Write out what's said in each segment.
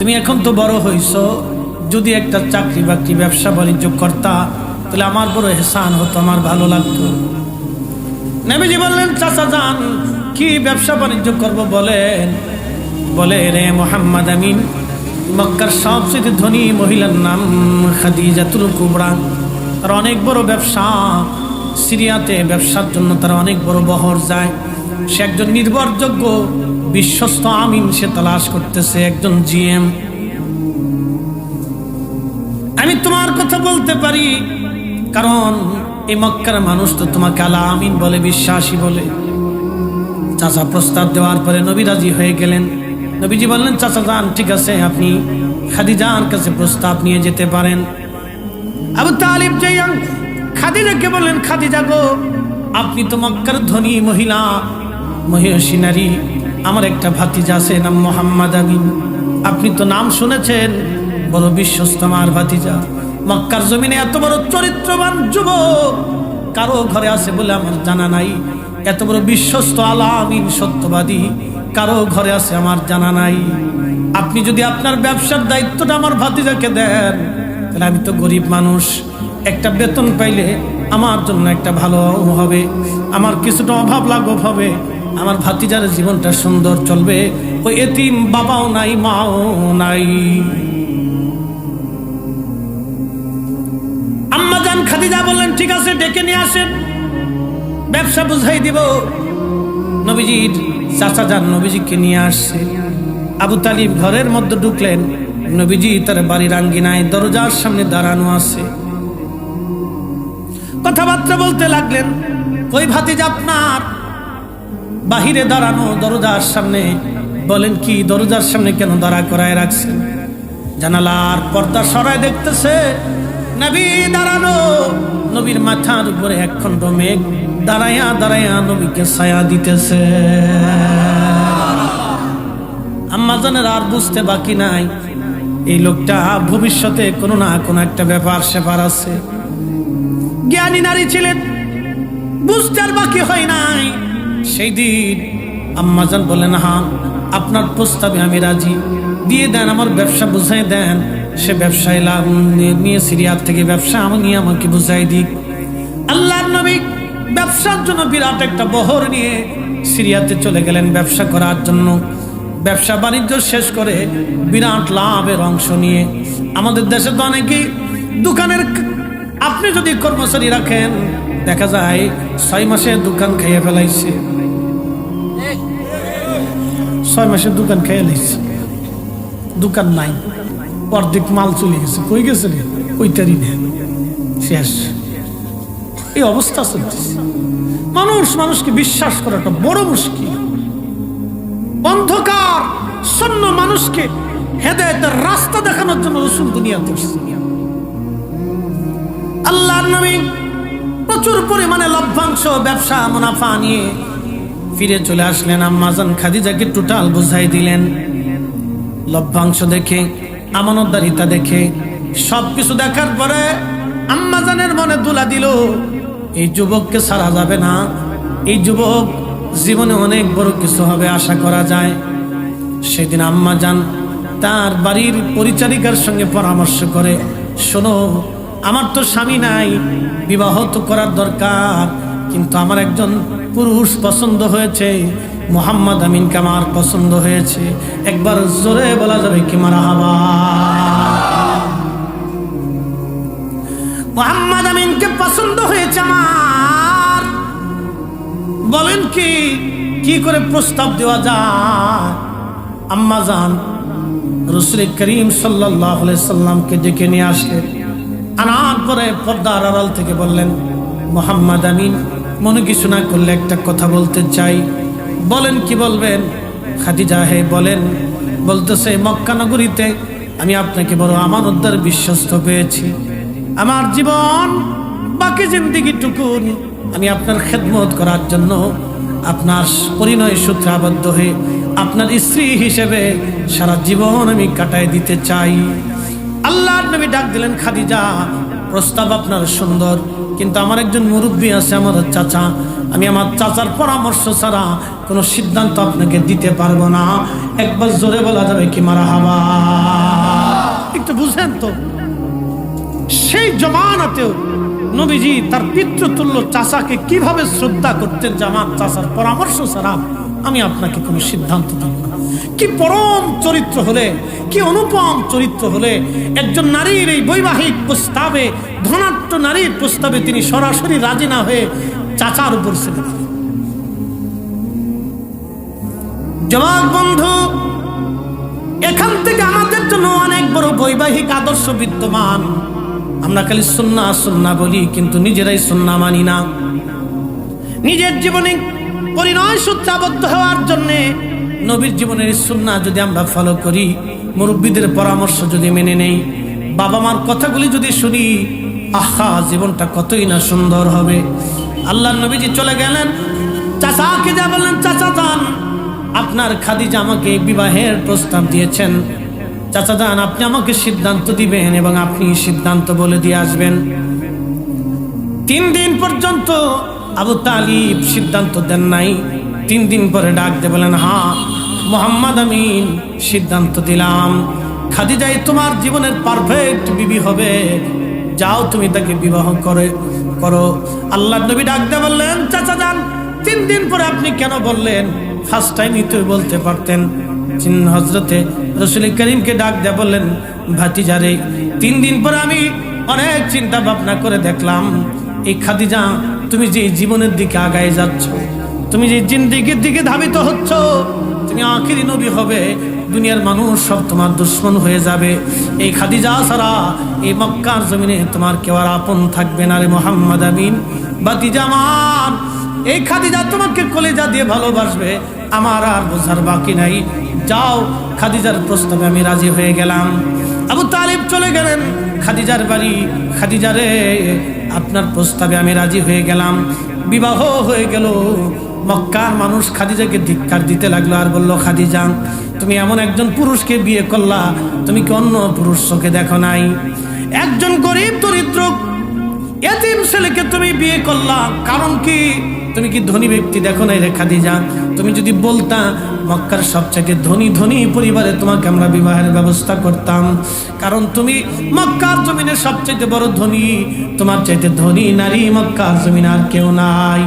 তুমি এখন তো বড় হইছো, যদি একটা চাকরি বাকরি ব্যবসা বাণিজ্য করতা তাহলে আমার বড় এহসান হতো, আমার ভালো লাগতো। নবীজি বললেন, চাচা যান কি ব্যবসা বাণিজ্য করব বলেন? বলে, রে মুহাম্মদ আমিন, মক্কার সবচেয়ে ধনী মহিলার নাম খাদিজাতুল কুবরা। তার অনেক বড় ব্যবসা, সিরিয়াতে ব্যবসার জন্য তার অনেক বড় বহর যায়। সে একজন নির্ভরযোগ্য বিশ্বস্ত আমিন সে তালাশ করতেছে, একজন জিএম। আমি তোমার কথা বলতে পারি, কারণ এই মক্কার মানুষ তো তোমাকে আলা আমিন বলে, বিশ্বাসী বলে। চাচা প্রস্তাব দেওয়ার পরে নবী রাজি হয়ে গেলেন। নবীজি বললেন, চাচা যান, ঠিক আছে, আপনি খাদিজার কাছে প্রস্তাব নিয়ে যেতে পারেন। আবু তালিব যাইয়া খাদিজাকে বললেন, খাদিজা গো, আপনি তো মক্কার ধনী মহিলা, মহিষী নারী, আমার একটা ভাতিজা আছে নাম মুহাম্মদ আমিন। আপনি তো নাম শুনেছেন, বড় বিশ্বস্ত আমার ভাতিজা। মক্কার জমিনে এত বড় চরিত্রবান যুবক কারো ঘরে আছে বলে আমার জানা নাই। এত বড় বিশ্বস্ত আলা আমিন সত্যবাদী কারো ঘরে আছে আমার জানা নাই। আপনি যদি আপনার ব্যবসার দায়িত্বটা আমার ভাতিজাকে দেন, তাহলে আমি তো গরিব মানুষ, একটা বেতন পাইলে আমার জন্য একটা ভালো হবে, আমার কিছুটা অভাব লাঘব হবে, আমার ভাতিজার জীবনটা সুন্দর চলবে। ওই এতিম বাবাও নাই, মাও নাই। আম্মা জান খাদিজা বললেন, ঠিক আছে, ডেকে নিয়ে আসেন, ব্যবসা বুঝাই দিব। নবীজির চাচা যান নবীজিকে নিয়ে আসছে। আবু তালিব ঘরের মধ্যে ঢুকলেন। নবীজি তার বাড়ির আঙ্গিনায় দরজার সামনে দাঁড়ানো আছে, কথাবার্তা বলতে লাগলেন। কই ভাতিজা আপনার? বাহিরে দাঁড়ানো দরজার সামনে। বলেন, কি দরজার সামনে কেন দাঁড়া করায় রাখছেন? জানালার পর্দা সরায় দেখতেছে নবী দাঁড়ানো। নবীর মাথার উপরে একখণ্ড মেঘ দাঁড়াইয়া দাঁড়াইয়া নবীকে ছায়া দিতেছে। আম্মাজানের আর বুঝতে বাকি নাই, এই লোকটা ভবিষ্যতে কোনো না কোনো একটা ব্যাপার সেপার আছে। জ্ঞানী নারী ছিলেন, বুঝতে আর বাকি হয় নাই। সেই দিন আম্মাজান বলেন, হ্যাঁ, আপনার প্রস্তাবে আমি রাজি, দিয়ে দেন, আমার ব্যবসা বুঝাই দেন। সে ব্যবসায় লাভ নিয়ে সিরিয়ার থেকে ব্যবসা নিয়ে আমাকে বুঝাই দিক। আল্লাহর নবী ব্যবসার জন্য বিরাট একটা বহর নিয়ে সিরিয়াতে চলে গেলেন ব্যবসা করার জন্য। ব্যবসা বাণিজ্য শেষ করে বিরাট লাভের অংশ নিয়ে, আমাদের দেশে তো অনেকেই দোকানের, আপনি যদি কর্মচারী রাখেন দেখা যায় 6 মাসে দোকান খাইয়ে ফেলাইছে, 6 মাসে দোকান খাইয়ে লাইছে, দোকান নাই, অর্ধেক মাল চলে গেছে। কই গেছে রে? ওইটারই নেই, শেষ। এই অবস্থা চলতেছে। মানুষকে বিশ্বাস করাটা বড় মুশকিল। অন্ধকার শূন্য মানুষকে হেদায়েতের রাস্তা দেখানোর জন্য রাসূল দুনিয়াতে এসেছেন। আল্লাহর নবী প্রচুর পরিমাণে লভ্যাংশ ব্যবসা মুনাফা নিয়ে ফিরে চলে আসলেন। আম্মাজান খাদিজাকে টোটাল বুঝাই দিলেন। লভ্যাংশ দেখে, আমানতদারিতা দেখে, সবকিছু দেখার পরে আম্মাজানের মনে দুলা দিল, এই যুবককে ছাড়া যাবে না, এই যুবক জীবনে অনেক বড় কিছু হবে আশা করা যায়। সেদিন আম্মাজান তার বাড়ির পরিচারিকার সঙ্গে পরামর্শ করে, শোনো, আমার তো স্বামী নাই, বিবাহ তো করার দরকার, কিন্তু আমার একজন পুরুষ পছন্দ হয়েছে, মুহাম্মদ আমিনকে আমার পছন্দ হয়েছে। একবার জোরে বলা যাবে কি মারহাবা? মুহাম্মদ আমিনকে পছন্দ হয়েছে আমার। বলেন কি করে প্রস্তাব দেওয়া যায়? আম্মাজান রাসূল করিম সাল্লাল্লাহু আলাইহি সাল্লামকে ডেকে নিয়ে আসলেন। আনার পরে পর্দার আড়াল থেকে বললেন, মুহাম্মদ আমিন, মনে কিছু না করলে একটা কথা বলতে চাই। বলেন, কি বলবেন? খাদিজা, হে বলেন। বলতেছে, মক্কা নগরীতে আমি আপনাকে বড় আমানতদার বিশ্বস্ত পেয়েছি। আমার জীবন বাকি জিন্দেগিটুকুন আমি আপনার খেদমত করার জন্য আপনার পরিণয় সূত্রে আবদ্ধ হয়ে আপনার স্ত্রী হিসেবে সারা জীবন আমি কাটাই দিতে চাই। আল্লাহর নবী ডাক দিলেন, খাদিজা, প্রস্তাব আপনার সুন্দর, কিন্তু আমার একজন মুরব্বী আছে, আমার চাচা, আমি আমার চাচার পরামর্শ ছাড়া কোনো সিদ্ধান্ত আপনাকে দিতে পারবো না। একবার জোরে বলা যাবে কি মারহাবা? একটু বুঝেন তো, সেই জমানাতেও নবীজি তার পিতৃতুল্য চাচাকে কিভাবে শ্রদ্ধা করতেন যে আমার চাচার পরামর্শ ছাড়া আমি আপনাকে কোনো সিদ্ধান্ত দেব না। কি পরম চরিত্র হলে, কি অনুপম চরিত্র হলে একজন নারীর এই বৈবাহিক প্রস্তাবে, ধনাঢ্য নারীর প্রস্তাবে তিনি সরাসরি রাজি না হয়ে চাচার উপর ছেড়ে দিলেন। জবাব বন্ধু, এখান থেকে আমাদের জন্য অনেক বড় বৈবাহিক আদর্শ বিদ্যমান। আমরা খালি সুন্নাহ সুন্নাহ বলি, কিন্তু নিজেরাই সুন্নাহ মানি না। নিজের জীবনে পরিণয় সূত্রে আবদ্ধ হওয়ার জন্য নবীর জীবনের সুন্নাহ যদি আমরা ফলো করি, মুরব্বীদের পরামর্শ যদি মেনে নেই, বাবা মার কথাগুলি যদি শুনি, আহা জীবনটা কতই না সুন্দর হবে। আল্লাহর নবীজি চলে গেলেন, চাচাকে যা বললেন, চাচা যান, আপনার খাদিজা আমাকে বিবাহের প্রস্তাব দিয়েছেন। চাচা যান, আপনি আমাকে সিদ্ধান্ত দিবেন এবং আপনি সিদ্ধান্ত বলে দিয়ে আসবেন। 3 দিন পর্যন্ত আবু তালিব সিদ্ধান্ত দেন নাই। 3 দিন পরে ডাক দিয়ে বলেন, হ্যাঁ মুহাম্মদ আমিন, সিদ্ধান্ত দিলাম, খাদিজাই তোমার জীবনের পারফেক্ট বিবি হবে, যাও তুমি তাকে বিবাহ করো। আল্লাহর নবী ডাক দিয়ে বললেন, চাচা যান, 3 দিন পরে আপনি কেন বললেন? ফার্স্ট টাইমই তো বলতে পারতেন। হযরতে রাসূল করিমকে ডাক দিয়ে বললেন, ভাতিজারে, 3 দিন পরে আমি অনেক চিন্তা ভাবনা করে দেখলাম, এই খাদিজা তুমি যে জীবনের দিকে আগায় যাচ্ছ, তুমি যে জিন্দেগির দিকে ধাবিত হচ্ছ, তুমি আখিরি নবী হবে, দুনিয়ার মানুষ সব তোমার দুশ্মন হয়ে যাবে। এই খাদিজা ছাড়া এই মক্কার জমিনে তোমার কেউ আর আপন থাকবে না রে মুহাম্মদ আমিন। ভাতিজা আমার, এই খাদিজা তোমাকে কলেজা দিয়ে ভালোবাসবে, আমার আর বোঝার বাকি নাই। যাও, খাদিজার প্রস্তাবে আমি রাজি হয়ে গেলাম। আবু তালিব চলে গেলেন খাদিজার বাড়ি। খাদিজারে, আপনার প্রস্তাবে আমি রাজি হয়ে গেলাম। বিবাহ হয়ে গেল। মক্কার মানুষ খাদিজাকে ধিক্কার দিতে লাগলো আর বলল, খাদিজা তুমি এমন একজন পুরুষকে বিয়ে করলা, তুমি কি অন্য পুরুষ চোখে দেখো নাই? একজন গরিব দরিদ্র এতিম ছেলেকে তুমি বিয়ে করলা, কারণ কি? তুমি কি ধনী ব্যক্তি দেখো নাই রে খাদিজা? তুমি যদি বলতা মক্কার সবচেয়ে ধনী পরিবারে তোমাকে আমরা বিবাহের ব্যবস্থা করতাম, কারণ তুমি মক্কার জমিনের সবচেয়ে বড় ধনী, তোমার চাইতে ধনী নারী মক্কার জমিনে আর কেউ নাই।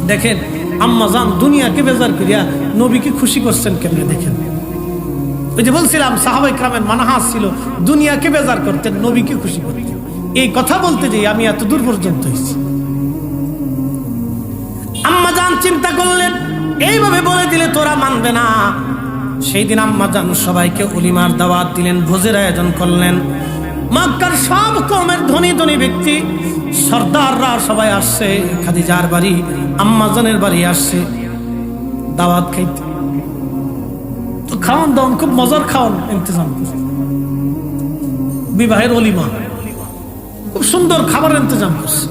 দেখেন আম্মা জান দুনিয়াকে বেজার করিয়া নবীকে খুশি করছেন কেমনে। দেখেন, ওই যে বলছিলাম সাহাবায়ে কেরামের মানহাজ ছিল দুনিয়াকে বেজার করতেন, নবীকে খুশি করতেন। এই কথা বলতে যাই আমি এত দূর পর্যন্ত হয়েছি। আম্মা জান চিন্তা করলেন, এইভাবে বলে দিলে তোরা মানবে না। সেই দিন আম্মা জান সবাইকে ওলিমার দাওয়াত দিলেন, ভোজের আয়োজন করলেন। মক্কার সব কওমের ধনী ব্যক্তি, সর্দাররা সবাই আসছে খাদিজার বাড়ি, আম্মা জানের বাড়ি আসছে দাওয়াত খাইতে। তো খাওয়ান দাওয়ান খুব মজার খাওয়ান ইন্তজাম করছে, বিবাহের অলিমা, খুব সুন্দর খাবার ইন্তজাম করছে।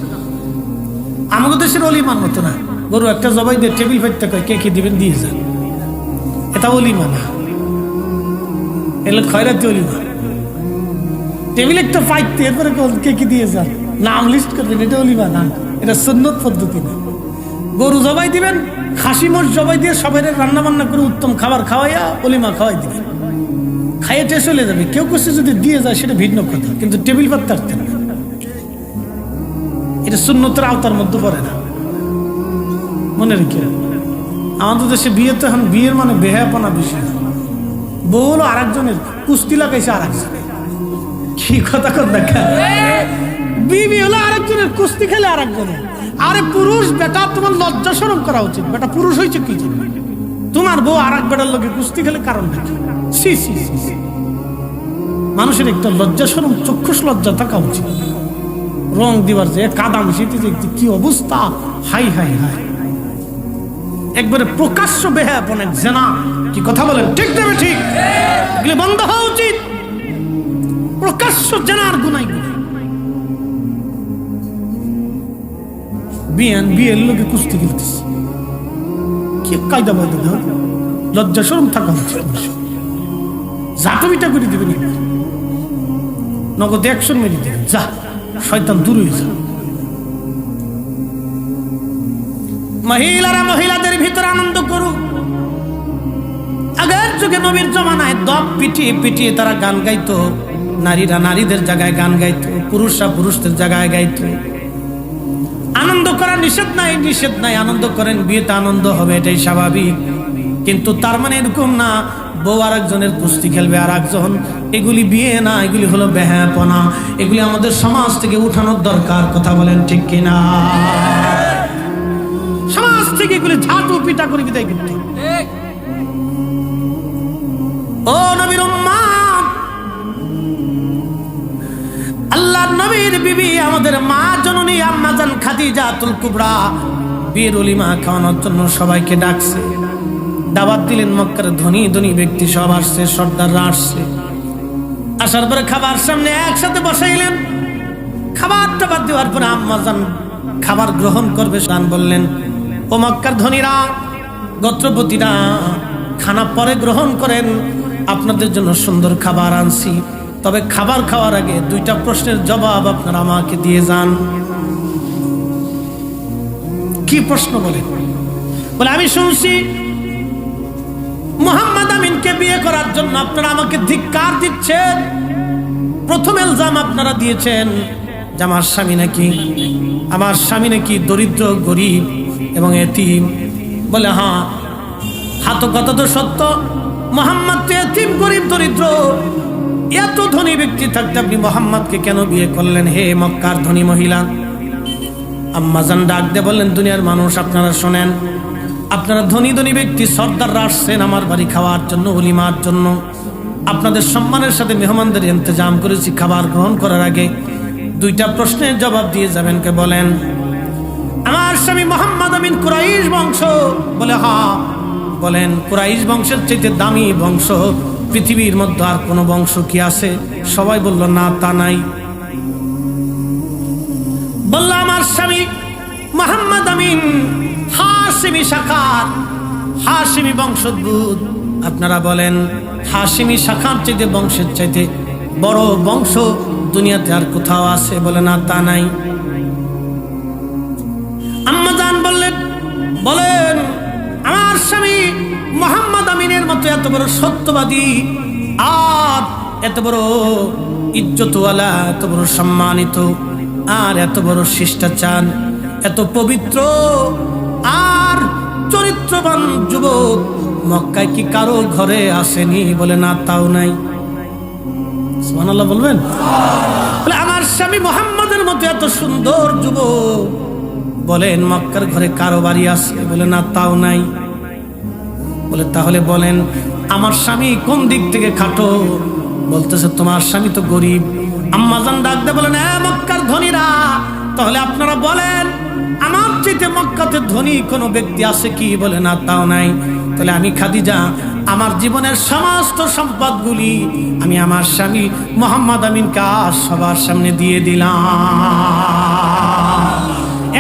আমাদের দেশের অলিমার মতো না, গরু একটা জবাই দিয়ে টেবিল ফাইতে কয় কে কি দিবেন দিয়ে যান, এটা অলিমা না, এগুলো খয়রাতি অলিমা। টেবিল একটা ফাইতে এরপরে কে কি দিয়ে যান, নাম লিস্ট করবেন, এটা অলিমা না, এটা সুন্নত পদ্ধতি না। গরু জবাই দিবেন, খাসি মোষ জবাই দিয়ে সবাই রান্না বান্না করে উত্তম খাবার খাওয়াইয়া অলিমা খাওয়াই দিবেন, খাইয়ে টেস্ট চলে যাবে। কেউ কিছু যদি দিয়ে যায় সেটা ভিন্ন কথা, কিন্তু টেবিল পাততে পারতেন না, এটা সুন্নতের আওতার মধ্যে পড়ে না। মনে রেখে, আমাদের দেশে বিয়ে তো এখন বিয়ের মানে বেহায়াপনা বেশি। বউ হলো আরেকজনের, কুস্তি লাগাইছে আরেকজন, কি কথা কর দেখা, বিবি হলো আরেকজনের, কুস্তি খেলে আরেকজনের। আরে পুরুষ বেটা, তোমার লজ্জা শরম করা উচিত। বেটা পুরুষ হয়েছে কি জন্য? তোমার বউ আর এক বেটার লোকে কুস্তি খেলে কারণ নাকি? মানুষের একটা লজ্জা শরম, চক্ষুষ লজ্জা থাকা উচিত। রং দিবার যে কাদাম শীতে দেখতে কি অবস্থা, হাই হাই হাই, একবারে প্রকাশ্য বেহায়াপনা, জেনা। কি কথা বলেন, ঠিক না? ঠিক, এগুলো বন্ধ হওয়া উচিত। প্রকাশ্য জেনার গুনাই বিয়ের লোকে কুস্তি খেলতেছে, কি কায়দা বলতে লজ্জা শরম থাকা উচিত। জাটবিটা করে দিবেন, নগদ 100 মেরে দেবেন, যা শয়তান দূর হয়ে যা। মহিলারা মহিলাদের ভিতরে আনন্দ করুক। আগের যুগে নবীর জমানায় দপ পিটিয়ে পিটিয়ে তারা গান গাইতো, নারীরা নারীদের জায়গায় গান গাইতো, পুরুষরা পুরুষদের জায়গায় গাইতো। আনন্দ করা নিষেধ নাই, নিষেধ নাই, আনন্দ করেন, বিয়েতে আনন্দ হবে, এটাই স্বাভাবিক। কিন্তু তার মানে এরকম না বউ আর একজনের কুস্তি খেলবে আর একজন, এগুলি বিয়ে না, এগুলি হলো বেহায়াপনা। এগুলি আমাদের সমাজ থেকে উঠানোর দরকার। কথা বলেন ঠিক কিনা? সমাজ থেকে এগুলি ঝাঁটু পিটা করে বিদায় করতে। ও নবীর উম্মাত, আল্লাহর নবীর বিবি আমাদের মা জননী আম্মা জান খাদিজাতুল কুবরা বিয়ের ওলিমা খাওয়ানোর জন্য সবাইকে ডাকছে, দাওয়াত দিলেন। মক্কার ধনী ধনী ব্যক্তি সব আসছে, সর্দাররা আসছে। আসার পরে খাবার সামনে একসাথে বসাইলেন। খাবার টাবার দেওয়ার পরে আম্মা জান খাবার গ্রহণ করবে। সান বললেন, ও মক্কার ধনীরা, গোত্রপতিরা, খানা পরে গ্রহণ করেন, আপনাদের জন্য সুন্দর খাবার আনছি। তবে খাবার খাওয়ার আগে দুইটা প্রশ্নের জবাব আপনারা আমাকে দিয়ে যান। কি প্রশ্ন? বলে আমি শুনছি মুহাম্মদ আমিনকে বিয়ে করার জন্য আপনারা আমাকে ধিক্কার দিচ্ছেন। প্রথম ইলজাম আপনারা দিয়েছেন যে আমার স্বামী নাকি দরিদ্র, গরিব এবং এতিম। বলে হ্যাঁ, হাত কথা তো সত্য। মুহাম্মদ তো এতিম, গরিব, দরিদ্র। এত ধনী ব্যক্তি থাকতে আপনি মুহাম্মদকে কেন বিয়ে করলেন হে মক্কার ধনী মহিলা? আম্মাজান ডাক দিয়ে বললেন, দুনিয়ার মানুষ আপনারা শোনেন, আপনারা ধনী ধনী ব্যক্তি সর্দাররা আসছেন আমার বাড়ি খাওয়ার জন্য, ওলিমার জন্য। আপনাদের সম্মানের সাথে মেহমানদের ইন্তজাম করেছি। খাবার গ্রহণ করার আগে দুইটা প্রশ্নের জবাব দিয়ে যাবেন। কে বলেন? আমার স্বামী মুহাম্মদ আমিন কুরাইশ বংশ। বলে হ্যাঁ। বলেন, কুরাইশ বংশের চাইতে দামি বংশ পৃথিবীর মধ্যে আর কোন বংশ কি আছে? সবাই বলল না, তা নাই। বলল, আমার স্বামী মুহাম্মদ আমিন হাশিমি শাখার, হাশিমি বংশোদ্ভূত। আপনারা বলেন, হাশিমি শাখার চাইতে, বংশের চাইতে বড় বংশ দুনিয়াতে আর কোথাও আছে? বলে না, তা নাই। আম্মাজান বলেন আমার স্বামী মুহাম্মদ আমিনের মতো এত বড় সত্যবাদী আর এত বড় ইজ্জতওয়ালা, এত বড় সম্মানিত আর এত বড় শিষ্টাচার, এত পবিত্র আর চরিত্রবান যুবক মক্কায় কি কারো ঘরে আসেনি? বলে না, তাও নাই। সুবহানাল্লাহ বলবেন? বলে আমার স্বামী মুহাম্মদের মতো এত সুন্দর যুবক, বলেন মক্কার ঘরে কারো বাড়ি আছে? বলে না, তাও নাই। বলে তাহলে বলেন আমার স্বামী কোন দিক থেকে খাটো? বলতেছে তোমার স্বামী তো গরিব। আম্মাজান ডাক দিয়ে বলেন, মক্কার ধনীরা, তাহলে আপনারা বলেন আমার চাইতে মক্কাতে ধনী কোনো ব্যক্তি আছে কি? বলে না, তাও নাই। তাহলে আমি খাদিজা আমার জীবনের সমস্ত সম্পদগুলি আমি আমার স্বামী মুহাম্মদ আমিনকে সবার সামনে দিয়ে দিলাম।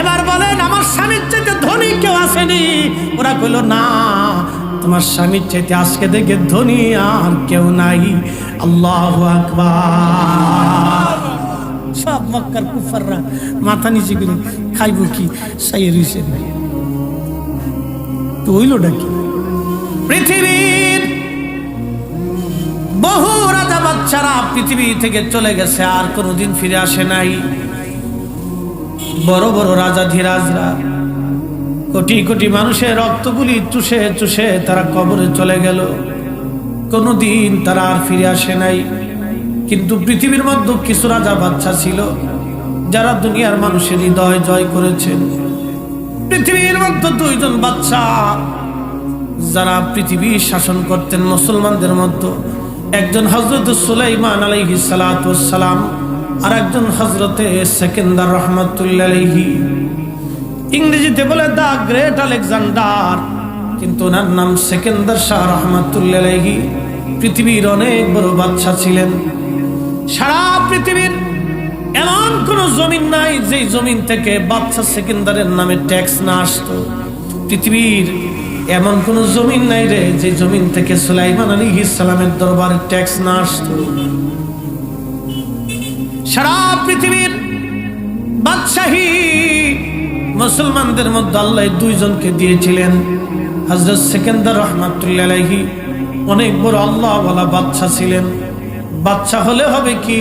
এবার বলেন আমার স্বামীর চাইতে ধনী কেউ আসেনি? ওরা কইল না, তোমার স্বামীর চাইতে আজকে দেখে ধনী আর কেউ নাই। আল্লাহু আকবার। সব মক্কার কুফাররা মাথা নিচে করে খাইব কি সাইয়ের হইছে তো হইলটা কি? পৃথিবীর বহু রাজা বাচ্চারা পৃথিবী থেকে চলে গেছে, আর কোনোদিন ফিরে আসে নাই। বড় বড় রাজা ধীরাজরা কোটি কোটি মানুষের রক্তগুলি চুষে চুষে তারা কবরে চলে গেল, কোনোদিন তারা আর ফিরে আসে নাই। কিন্তু পৃথিবীর মধ্যে কিছু রাজা বাচ্চা ছিল যারা দুনিয়ার মানুষের হৃদয় জয় করেছেন। পৃথিবীর মধ্যে দুইজন বাচ্চা যারা পৃথিবী শাসন করতেন মুসলমানদের মধ্যে, একজন হযরত সুলাইমান আলাইহিস সালাতু ওয়াস সালাম আর একজন হযরতে সেকেন্দার রাহমাতুল্লাহি আলাইহি। ইংরেজিতে বলে দা গ্রেট আলেকজান্ডার, কিন্তু ওনার নাম সেকেন্দার শাহ রাহমাতুল্লাহি আলাইহি। পৃথিবীর অনেক বড় বাদশা ছিলেন। সারা পৃথিবীর এমন কোন জমিন নাই যে জমিন থেকে বাদশা সেকেন্দারের নামে ট্যাক্স না আসতো। পৃথিবীর এমন কোন জমিন নাই রে যে জমিন থেকে সুলাইমান আলাইহিস সালামের দরবারে ট্যাক্স না আসতো। সারা পৃথিবীর বাদশাহী মুসলমানদের মধ্যে আল্লাহ দুইজনকে দিয়েছিলেন। হযরত সিকান্দার রাহমাতুল্লাহ আলাইহি অনেক বড় আল্লাহ ওয়ালা বাদশা ছিলেন। বাদশা হলে হবে কি,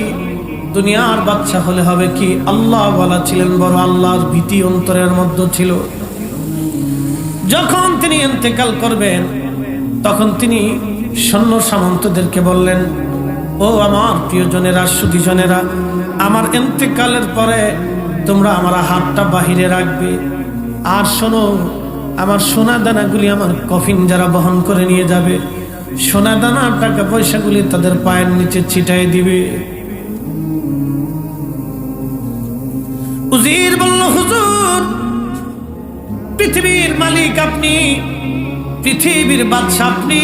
দুনিয়ার বাদশা হলে হবে কি, আল্লাহ ওয়ালা ছিলেন, বড় আল্লাহর ভীতি অন্তরের মধ্যে ছিল। যখন তিনি ইন্তেকাল করবেন তখন তিনি সৈন্য সামন্তদেরকে বললেন, ও আমার প্রিয়জনেরা, সুধীজনেরা, আমার ইন্তেকালের পরে তোমরা আমার হাতটা বাহিরে রাখবে, আর শোনো, আমার সোনা দানাগুলি আমার কফিন যারা বহন করে নিয়ে যাবে, সোনা দানা টাকা পয়সাগুলি তাদের পায়ের নিচে ছিটাই দিবে। উজির বলল, হুজুর, পৃথিবীর মালিক আপনি, পৃথিবীর বাদশা আপনি,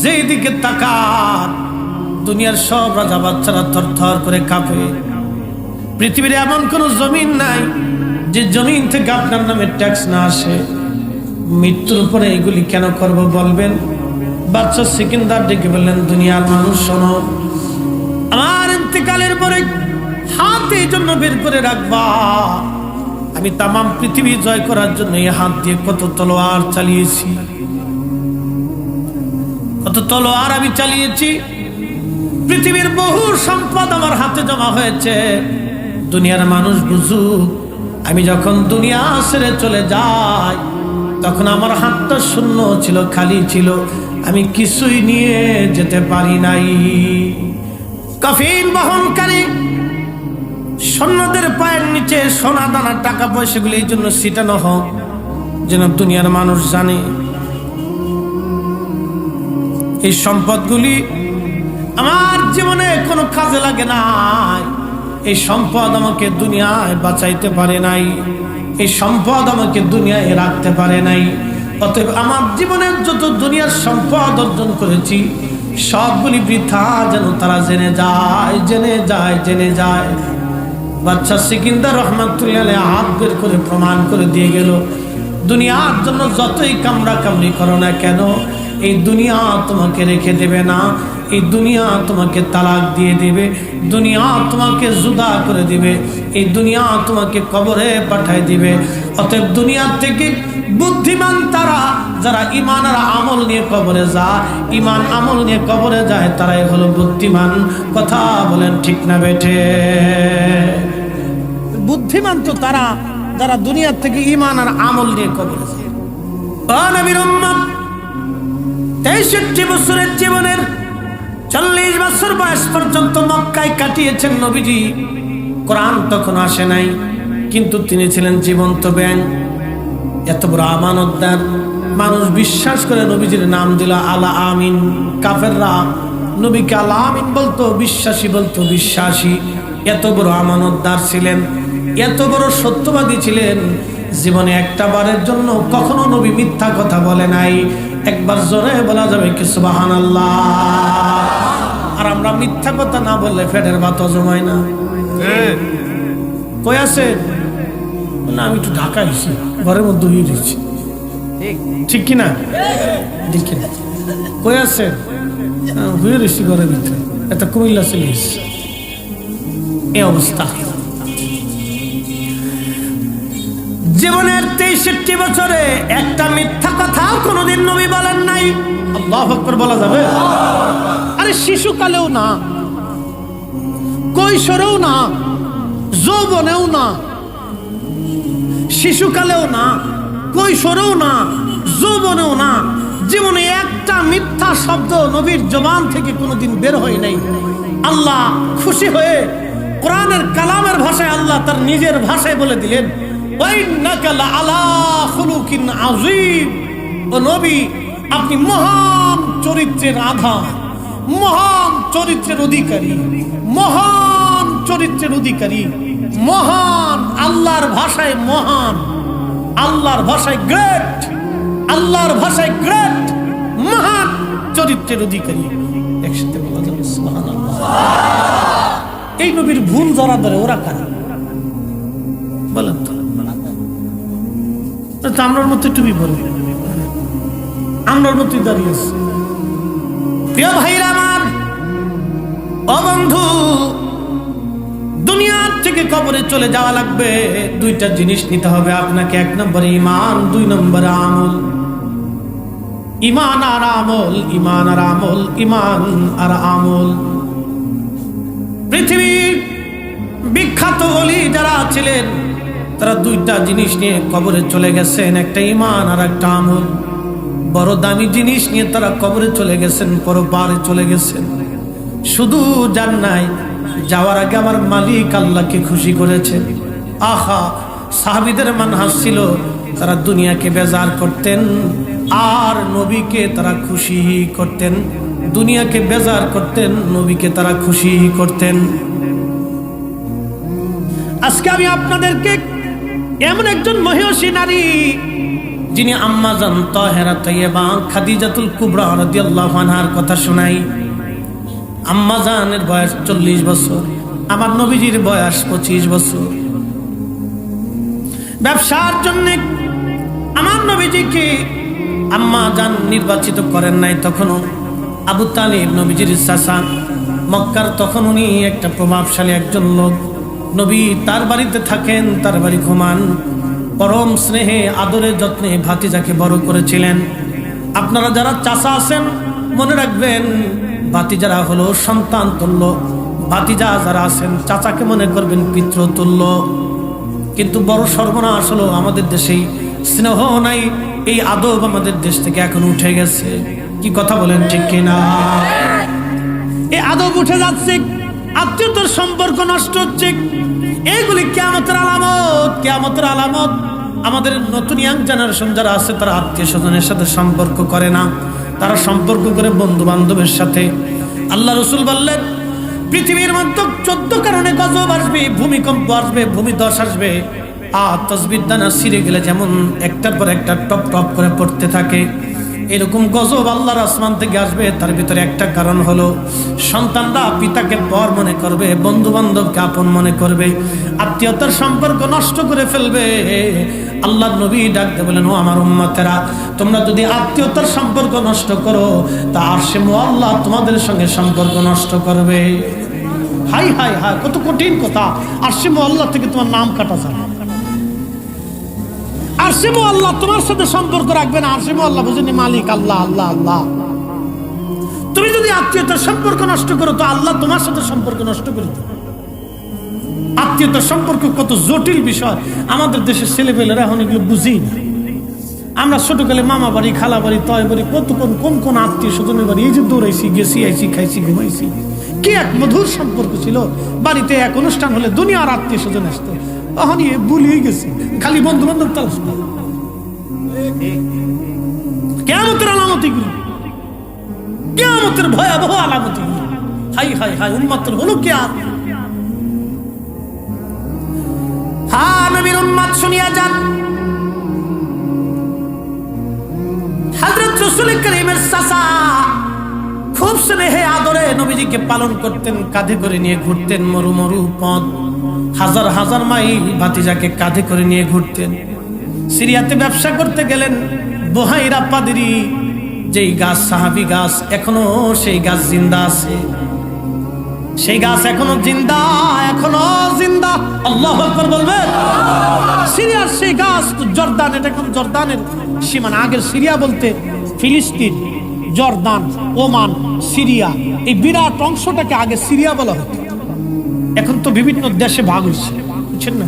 যেদিকে তাকান দুনিয়ার সব রাজা বাচ্চারা থরথর করে কাঁপে। পৃথিবীর এমন কোন জমিন নাই যে জমিন থেকে আপনার নামে ট্যাক্স না আসে। মৃত্যুর উপরে এগুলি কেন করব বলবেন? বাদশা সিকান্দার ডেকে বললেন, দুনিয়ার মানুষ শোনো, আমার ইন্তেকালের পরে হাত এই জন্য বের করে রাখবা, আমি তামাম পৃথিবী জয় করার জন্য এই হাত দিয়ে কত তলোয়ার চালিয়েছি, কত তলোয়ার আমি চালিয়েছি। পৃথিবীর বহু সম্পদ আমার হাতে জমা হয়েছে। দুনিয়ার মানুষ বুঝুক, আমি যখন দুনিয়া ছেড়ে চলে যাই তখন আমার হাতটা শূন্য ছিল, খালি ছিল, আমি কিছুই নিয়ে যেতে পারি নাই। কফিন বহনকারী সৈন্যদের পায়ের নিচে সোনা দানা টাকা পয়সাগুলি এই জন্য ছিটানো হোক যেন দুনিয়ার মানুষ জানে এই সম্পদগুলি আমার জীবনে কোনো কাজে লাগে নাই, এই সম্পদ আমাকে দুনিয়ায় বাঁচাইতে পারে নাই, এই সম্পদ আমাকে দুনিয়ায় রাখতে পারে নাই। অতএব আমার জীবনের যত দুনিয়ার সম্পদ অর্জন করেছি সবগুলি বৃথা যেন তারা জেনে যায়, জেনে যায়, জেনে যায়। বাদশা সিকান্দার রাহমাতুল্লাহ আলাইহি হাত বের করে প্রমাণ করে দিয়ে গেল, দুনিয়ার জন্য যতই কামড়া কামড়ি করো না কেন, এই দুনিয়া তোমাকে রেখে দেবে না, এই দুনিয়া তোমাকে তালাক দিয়ে দেবে, দুনিয়া তোমাকে জুদা করে দিবে, এই দুনিয়া তোমাকে কবরে পাঠায় দিবে। অতএব দুনিয়া থেকে বুদ্ধিমান তারা যারা ঈমান আর আমল নিয়ে কবরে যায়, ঈমান আমল নিয়ে কবরে যায়, তারাই হলো বুদ্ধিমান। কথা বলেন ঠিক না বেঠে? বুদ্ধিমান তো তারা যারা দুনিয়া থেকে ঈমান আর আমল নিয়ে কবরে যায়। ও নবীর উম্মত, 63 বছরের জীবনের 40 বছর বয়স পর্যন্ত মক্কায় কাটিয়েছেন নবীজি। কোরআন তখন আসে নাই, কিন্তু তিনি ছিলেন জীবন্ত ব্যাঙ। এত বড় আমানতদার মানুষ বিশ্বাস করে নবীজির নাম দিল আল আমিন। কাফেররা নবীকে আল আমিন বলতো, বিশ্বাসী বলতো, বিশ্বাসী। এত বড় আমানতদার ছিলেন, এত বড় সত্যবাদী ছিলেন, জীবনে একটা বারের জন্য কখনো নবী মিথ্যা কথা বলে নাই। একবার জোরে বলা যাবে কি সুবহানাল্লাহ? আর আমরা মিথ্যা কথা না বললে পেটের ভাত জমায় না। কই আছে না? আমি একটু ঢাকা এসেছি, ঘরের মধ্যে হয়ে দিচ্ছি, ঠিক কিনা? ঠিক কিনা? কই আছে? হয়ে দিচ্ছি ঘরের ভিতরে, এটা কুমিল্লা চলে এসেছি। এই অবস্থা। জীবনের 63 বছরে একটা মিথ্যা কথাও কোনোদিন নবী বলেন নাই। আল্লাহু আকবার বলা যাবে? আরে শিশুকালেও না, কৈশোরেও না, যৌবনেও না, শিশুকালেও না, কৈশোরেও না, যৌবনেও না, জীবনে একটা মিথ্যা শব্দ নবীর জবান থেকে কোনোদিন বের হয় নাই। আল্লাহ খুশি হয়ে কোরআনের কালামের ভাষায় আল্লাহ তার নিজের ভাষায় বলে দিলেন, ওয়াইন্নাকা লাআলা খুলুকিন আযীম। ও নবী, আপনি মহান চরিত্রের আধার, মহান চরিত্রের অধিকারী, মহান চরিত্রের অধিকারী, মহান, আল্লাহর ভাষায় মহান, আল্লাহর ভাষায় গ্রেট, আল্লাহর ভাষায় গ্রেট, মহান চরিত্রের অধিকারী। একসাথে বলা যাবে সুবহানাল্লাহ। এই নবীর ভুল যারা ধরে ওরা কারা বলেন তো? আমরার মতো টুপি পরে, আমরার মতোই দাঁড়িয়ে আছে। প্রিয় ভাইরা আমার, ও বন্ধু, দুনিয়ার থেকে নবীকে কবরে চলে যাওয়া লাগবে, দুইটা জিনিস নিতে হবে আপনাকে। এক নম্বরে ঈমান, দুই নম্বরে আমল। ঈমান আর আমল, ঈমান আর আমল, ঈমান আর আমল। পৃথিবীর বিখ্যাত ওলি যারা ছিলেন তারা দুইটা জিনিস নিয়ে কবরে চলে গেছেন, একটা ঈমান আর একটা আমল। বড় দামি জিনিস নিয়ে তারা কবরে চলে গেছেন, পরপারে চলে গেছেন। শুধু যান নাই, যাওয়ার আগে আমার মালিক আল্লাহকে খুশি করেছেন। আহা, সাহাবীদের মানহাজ ছিল তারা দুনিয়াকে বেজার করতেন আর নবীকে তারা খুশি করতেন। দুনিয়াকে বেজার করতেন, নবীকে তারা খুশি করতেন। আজকে আমি আপনাদেরকে এমন একজন মহিয়সী নারী, যিনি আম্মা জান তাহেরা তাইয়্যিবা খাদিজাতুল কুবরা রাদিয়াল্লাহু আনহার কথা শোনাই। আম্মা জানের বয়স 40 বছর, আমার নবীজির বয়স 25 বছর। ব্যবসার জন্য আমার নবীজিকে আম্মা জান নির্বাচিত করেন নাই। তখনও আবু তালিব নবীজির চাচা, মক্কার তখন উনি একটা প্রভাবশালী একজন লোক। নবী তার বাড়িতে থাকেন, তার বাড়ি ঘুমান। পরম স্নেহে আদরে যত্নে ভাতিজাকে বড় করেছিলেন। আপনারা যারা চাচা আছেন মনে রাখবেন, ভাতিজারা হলো সন্তান তুল্য, ভাতিজা যারা আছেন চাচাকে মনে করবেন পিতৃতুল্য। কিন্তু বড় সর্বনাশ হলো আমাদের দেশে স্নেহ নাই, এই আদব আমাদের দেশ থেকে এখন উঠে গেছে। কি কথা বলেন ঠিক কিনা? এই আদব উঠে যাচ্ছে, আত্মীয়তার সম্পর্ক নষ্ট হচ্ছে। এইগুলি কিয়ামতের আলামত, কিয়ামতের আলামত। আমাদের নতুন ইয়াং জেনারেশন যারা আছে তারা আত্মীয় স্বজনের সাথে সম্পর্ক করে না, তারা সম্পর্ক করে বন্ধু বান্ধবের সাথে। আল্লাহ রসুল বললেন পৃথিবীর মধ্যে 14 কারণে গজব আসবে, ভূমিকম্প আসবে, ভূমিধস আসবে। আর তসবির দানা ছিঁড়ে গেলে যেমন একটার পর একটা টপ টপ করে পড়তে থাকে, এরকম গজব আল্লাহর আসমান থেকে আসবে। তার ভিতরে একটা কারণ হলো সন্তানরা পিতাকে পর মনে করবে, বন্ধু বান্ধবকে আপন মনে করবে, আত্মীয়তার সম্পর্ক নষ্ট করে ফেলবে। আল্লাহ নবী ডাকতে বলেন, ও আমার উম্মতেরা, তোমরা যদি আত্মীয়তার সম্পর্ক নষ্ট করো তা আরশে মুআল্লাহ তোমাদের সঙ্গে সম্পর্ক নষ্ট করবে। হাই হাই হাই, কত কঠিন কথা! আরশে মুআল্লাহ থেকে তোমার নাম কাটা যায়। আরশে মুআল্লাহ তোমার সাথে সম্পর্ক রাখবে না। আরশে মুআল্লাহ বুঝেনি মালিক আল্লাহ, আল্লাহ আল্লাহ। তুমি যদি আত্মীয়তার সম্পর্ক নষ্ট করো তো আল্লাহ তোমার সাথে সম্পর্ক নষ্ট করে দেবে। আত্মীয়তার সম্পর্ক কত জটিল বিষয়, আমাদের দেশের ছেলেপেলেরা এখন এগুলো বুঝি না। আমরা ছোটকালে মামা বাড়ি, খালা বাড়ি, তয় বাড়ি, কত কোন কোন আত্মীয় স্বজনের বাড়ি, এই যে দৌড়াইছি, গেছি, আইছি, খাইছি, ঘুমাইছি। কি এক মধুর সম্পর্ক ছিল। বাড়িতে এক অনুষ্ঠান হলে দুনিয়ার আত্মীয় স্বজন আসতো। তখন ভুলিয়ে গেছে, খালি বন্ধু বান্ধব তালাশ। কিয়ামতের আলামত এগুলো, কিয়ামতের ভয়াবহ আলামত এগুলো। হাই হাই হাই, উম্মতের হলো কি আর? হ্যাঁ, নবীর উম্মত শুনিয়া যান। হযরত রাসূল করিমের চাচা খুব স্নেহে আদরে নবীজিকে পালন করতেন, কাঁধে করে নিয়ে ঘুরতেন মরু মরু পথ, হাজার হাজার মাইল ভাতিজাকে কাঁধে করে নিয়ে ঘুরতেন। সিরিয়াতে ব্যবসা করতে গেলেন। বুহাইরা পাদিরি যেই গাছ, সাহাবী গাছ, এখনো সেই গাছ জিন্দা আছে। সেই গাছ এখনো জিন্দা, এখনো জিন্দা। আল্লাহু আকবার বলবেন। সিরিয়ার সেই গাছ তো জর্দান, এটা এখন জর্দানের সীমানা। আগের সিরিয়া বলতে ফিলিস্তিন, জর্দান, ওমান, সিরিয়া, এই বিরাট অংশটাকে আগে সিরিয়া বলা হতো। এখন তো বিভিন্ন দেশে ভাগ হয়েছে, বুঝছেন না?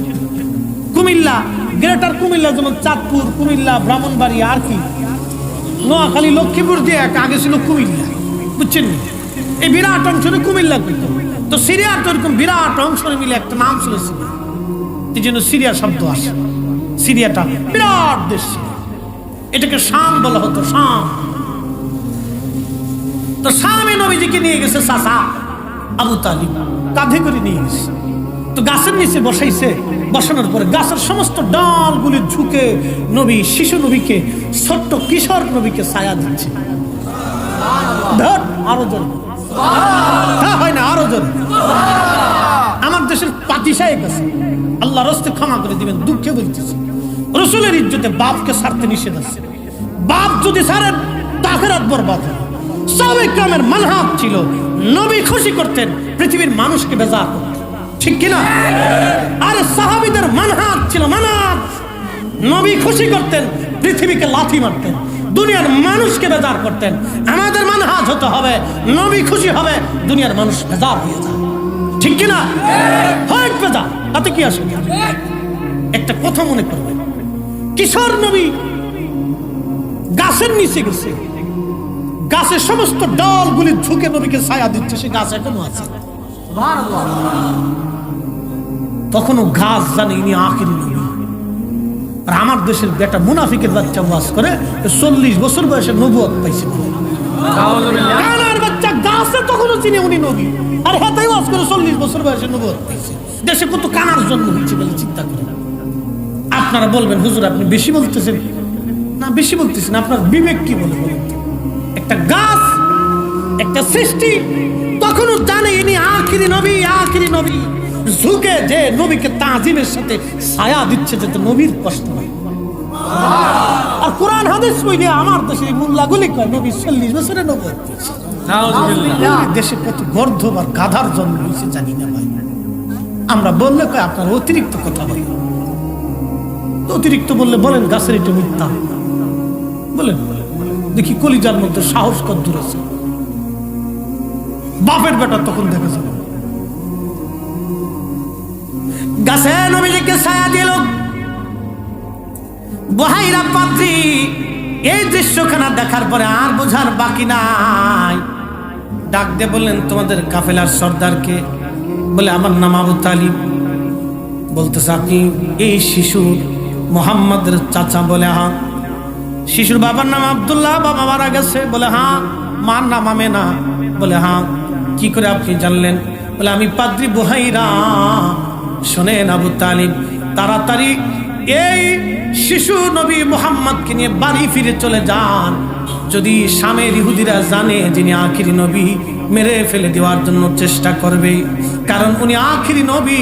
কুমিল্লা, গ্রেটার কুমিল্লা, যেমন চাঁদপুর, কুমিল্লা, ব্রাহ্মণবাড়িয়া, আর কি নোয়াখালী, লক্ষ্মীপুর দিয়ে আগে ছিল কুমিল্লা, বুঝছেন না? এই বিরাট অংশে কুমিল্লা করতো। তো সিরিয়ার তো এরকম বিরাট অংশ মিলে একটা নাম ছিল সিরিয়া, এই জন্য সিরিয়া শব্দ আসে। সিরিয়াটা বিরাট দেশ, এটাকে শাম বলা হতো, শাম। তো শামে নবীজিকে নিয়ে গেছে চাচা আবু তালিব, কাঁধে করে নিয়ে গেছে। তো গাছের নিচে বসাইছে, বসানোর পরে গাছের সমস্ত ডালগুলি ঝুঁকে নবী, শিশু নবীকে, ছোট্ট কিশোর নবীকে ছায়া দিচ্ছে। আরো জোর হয় না, আরো জোর। আমার দেশের পাতি সাহেব আছে, আল্লাহ রাস্তে ক্ষমা করে দিবেন, দুঃখে বলতেছে, রসুলের ইজ্জতে বাপকে ছাড়তে নিষেধ আছে। বাপ যদি ছাড়েন আখিরাত বরবাদ। সাহাবায়ে কেরামের মানহাজ ছিল, নবী খুশি করতেন, পৃথিবীর মানুষকে বেজার করতেন। ঠিক কিনা? আরে সাহাবীদের মানহাজ ছিল, মানহাজ। নবী খুশি করতেন, পৃথিবীকে লাথি মারতেন, দুনিয়ার মানুষকে বেজার করতেন। আমাদের মানহাজ হতে হবে, নবী খুশি হবে, দুনিয়ার মানুষ বেজার হয়ে যায়। ঠিক কিনা? হয় বেজার, তাতে কি আসে? একটা কথা মনে করবেন, কিশোর নবী গাছের নিচে গেছে, গাছের সমস্ত ডালগুলি ঝুঁকে নবীকে ছায়া দিচ্ছে, সে গাছ এখনো আছে। তখনও গাছ জানে ইনি আখিরি নবী। আর আমার দেশের বেটা মুনাফিকের বাচ্চা ওয়াজ করে 40 বছর বয়সে নবুয়ত পাইছে। কানার বাচ্চা গাছে তখনও চিনে উনি নবী, আর হাতেই ওয়াজ করে 40 বছর বয়সে নবুয়ত পাইছে। দেশে কত কানার জন্ম হয়েছে বলে চিন্তা করেন। আপনারা বলবেন হুজুর আপনি বেশি বলতেছেন। না, বেশি বলতেছেন, আপনার বিবেক কি বলে বলেন? একটা গাছ, একটা সৃষ্টি তখনও জানে ইনি আখিরি নবী, আখিরি নবী। ঝুঁকে যে নবীকে তাজিমের সাথে ছায়া দিচ্ছে, যাতে নবীর কষ্ট হয়। আর কোরআন হাদিস বইলে আমার দেশের মোল্লাগুলি কয় নবী 40 বছরে নবুয়ত পেয়েছে। দেশে কত গর্ধব আর গাধার জন্ম হয়েছে জানি না ভাই। আমরা বললে কয় আপনার অতিরিক্ত কথা বলেন। অতিরিক্ত বললে বলেন গাছের এটা মিথ্যা বলেন, দেখি কলিজার মধ্যে সাহস কদ্দুর আছে। বাপের বেটা তখন দেখা যাবে গাছে নবীকে ছায়া দিল। বহাইরা পাত্রী এই দৃশ্যখানা দেখার পরে আর বোঝার বাকি নাই। ডাক দিয়ে বললেন তোমাদের কাফেলার সর্দারকে? বলে আমার নাম আবু তালিব। বলতেছে আপনি এই শিশু মোহাম্মদের চাচা? বলে হ্যাঁ। শিশুর বাবার নাম আব্দুল্লাহ, বাবা মারা গেছে? বলে হ্যাঁ। মার নাম আমেনা? বলে হ্যাঁ। কি করে আপনি জানলেন? বলে আমি পাদ্রী বুহাইরা। শোনেন আবু তালিব, তাড়াতাড়ি এই শিশু নবী মুহাম্মদকে নিয়ে বাড়ি ফিরে চলে যান। যদি শামের ইহুদিরা জানে যিনি আখিরি নবী, মেরে ফেলে দেওয়ার জন্য চেষ্টা করবে, কারণ উনি আখিরি নবী।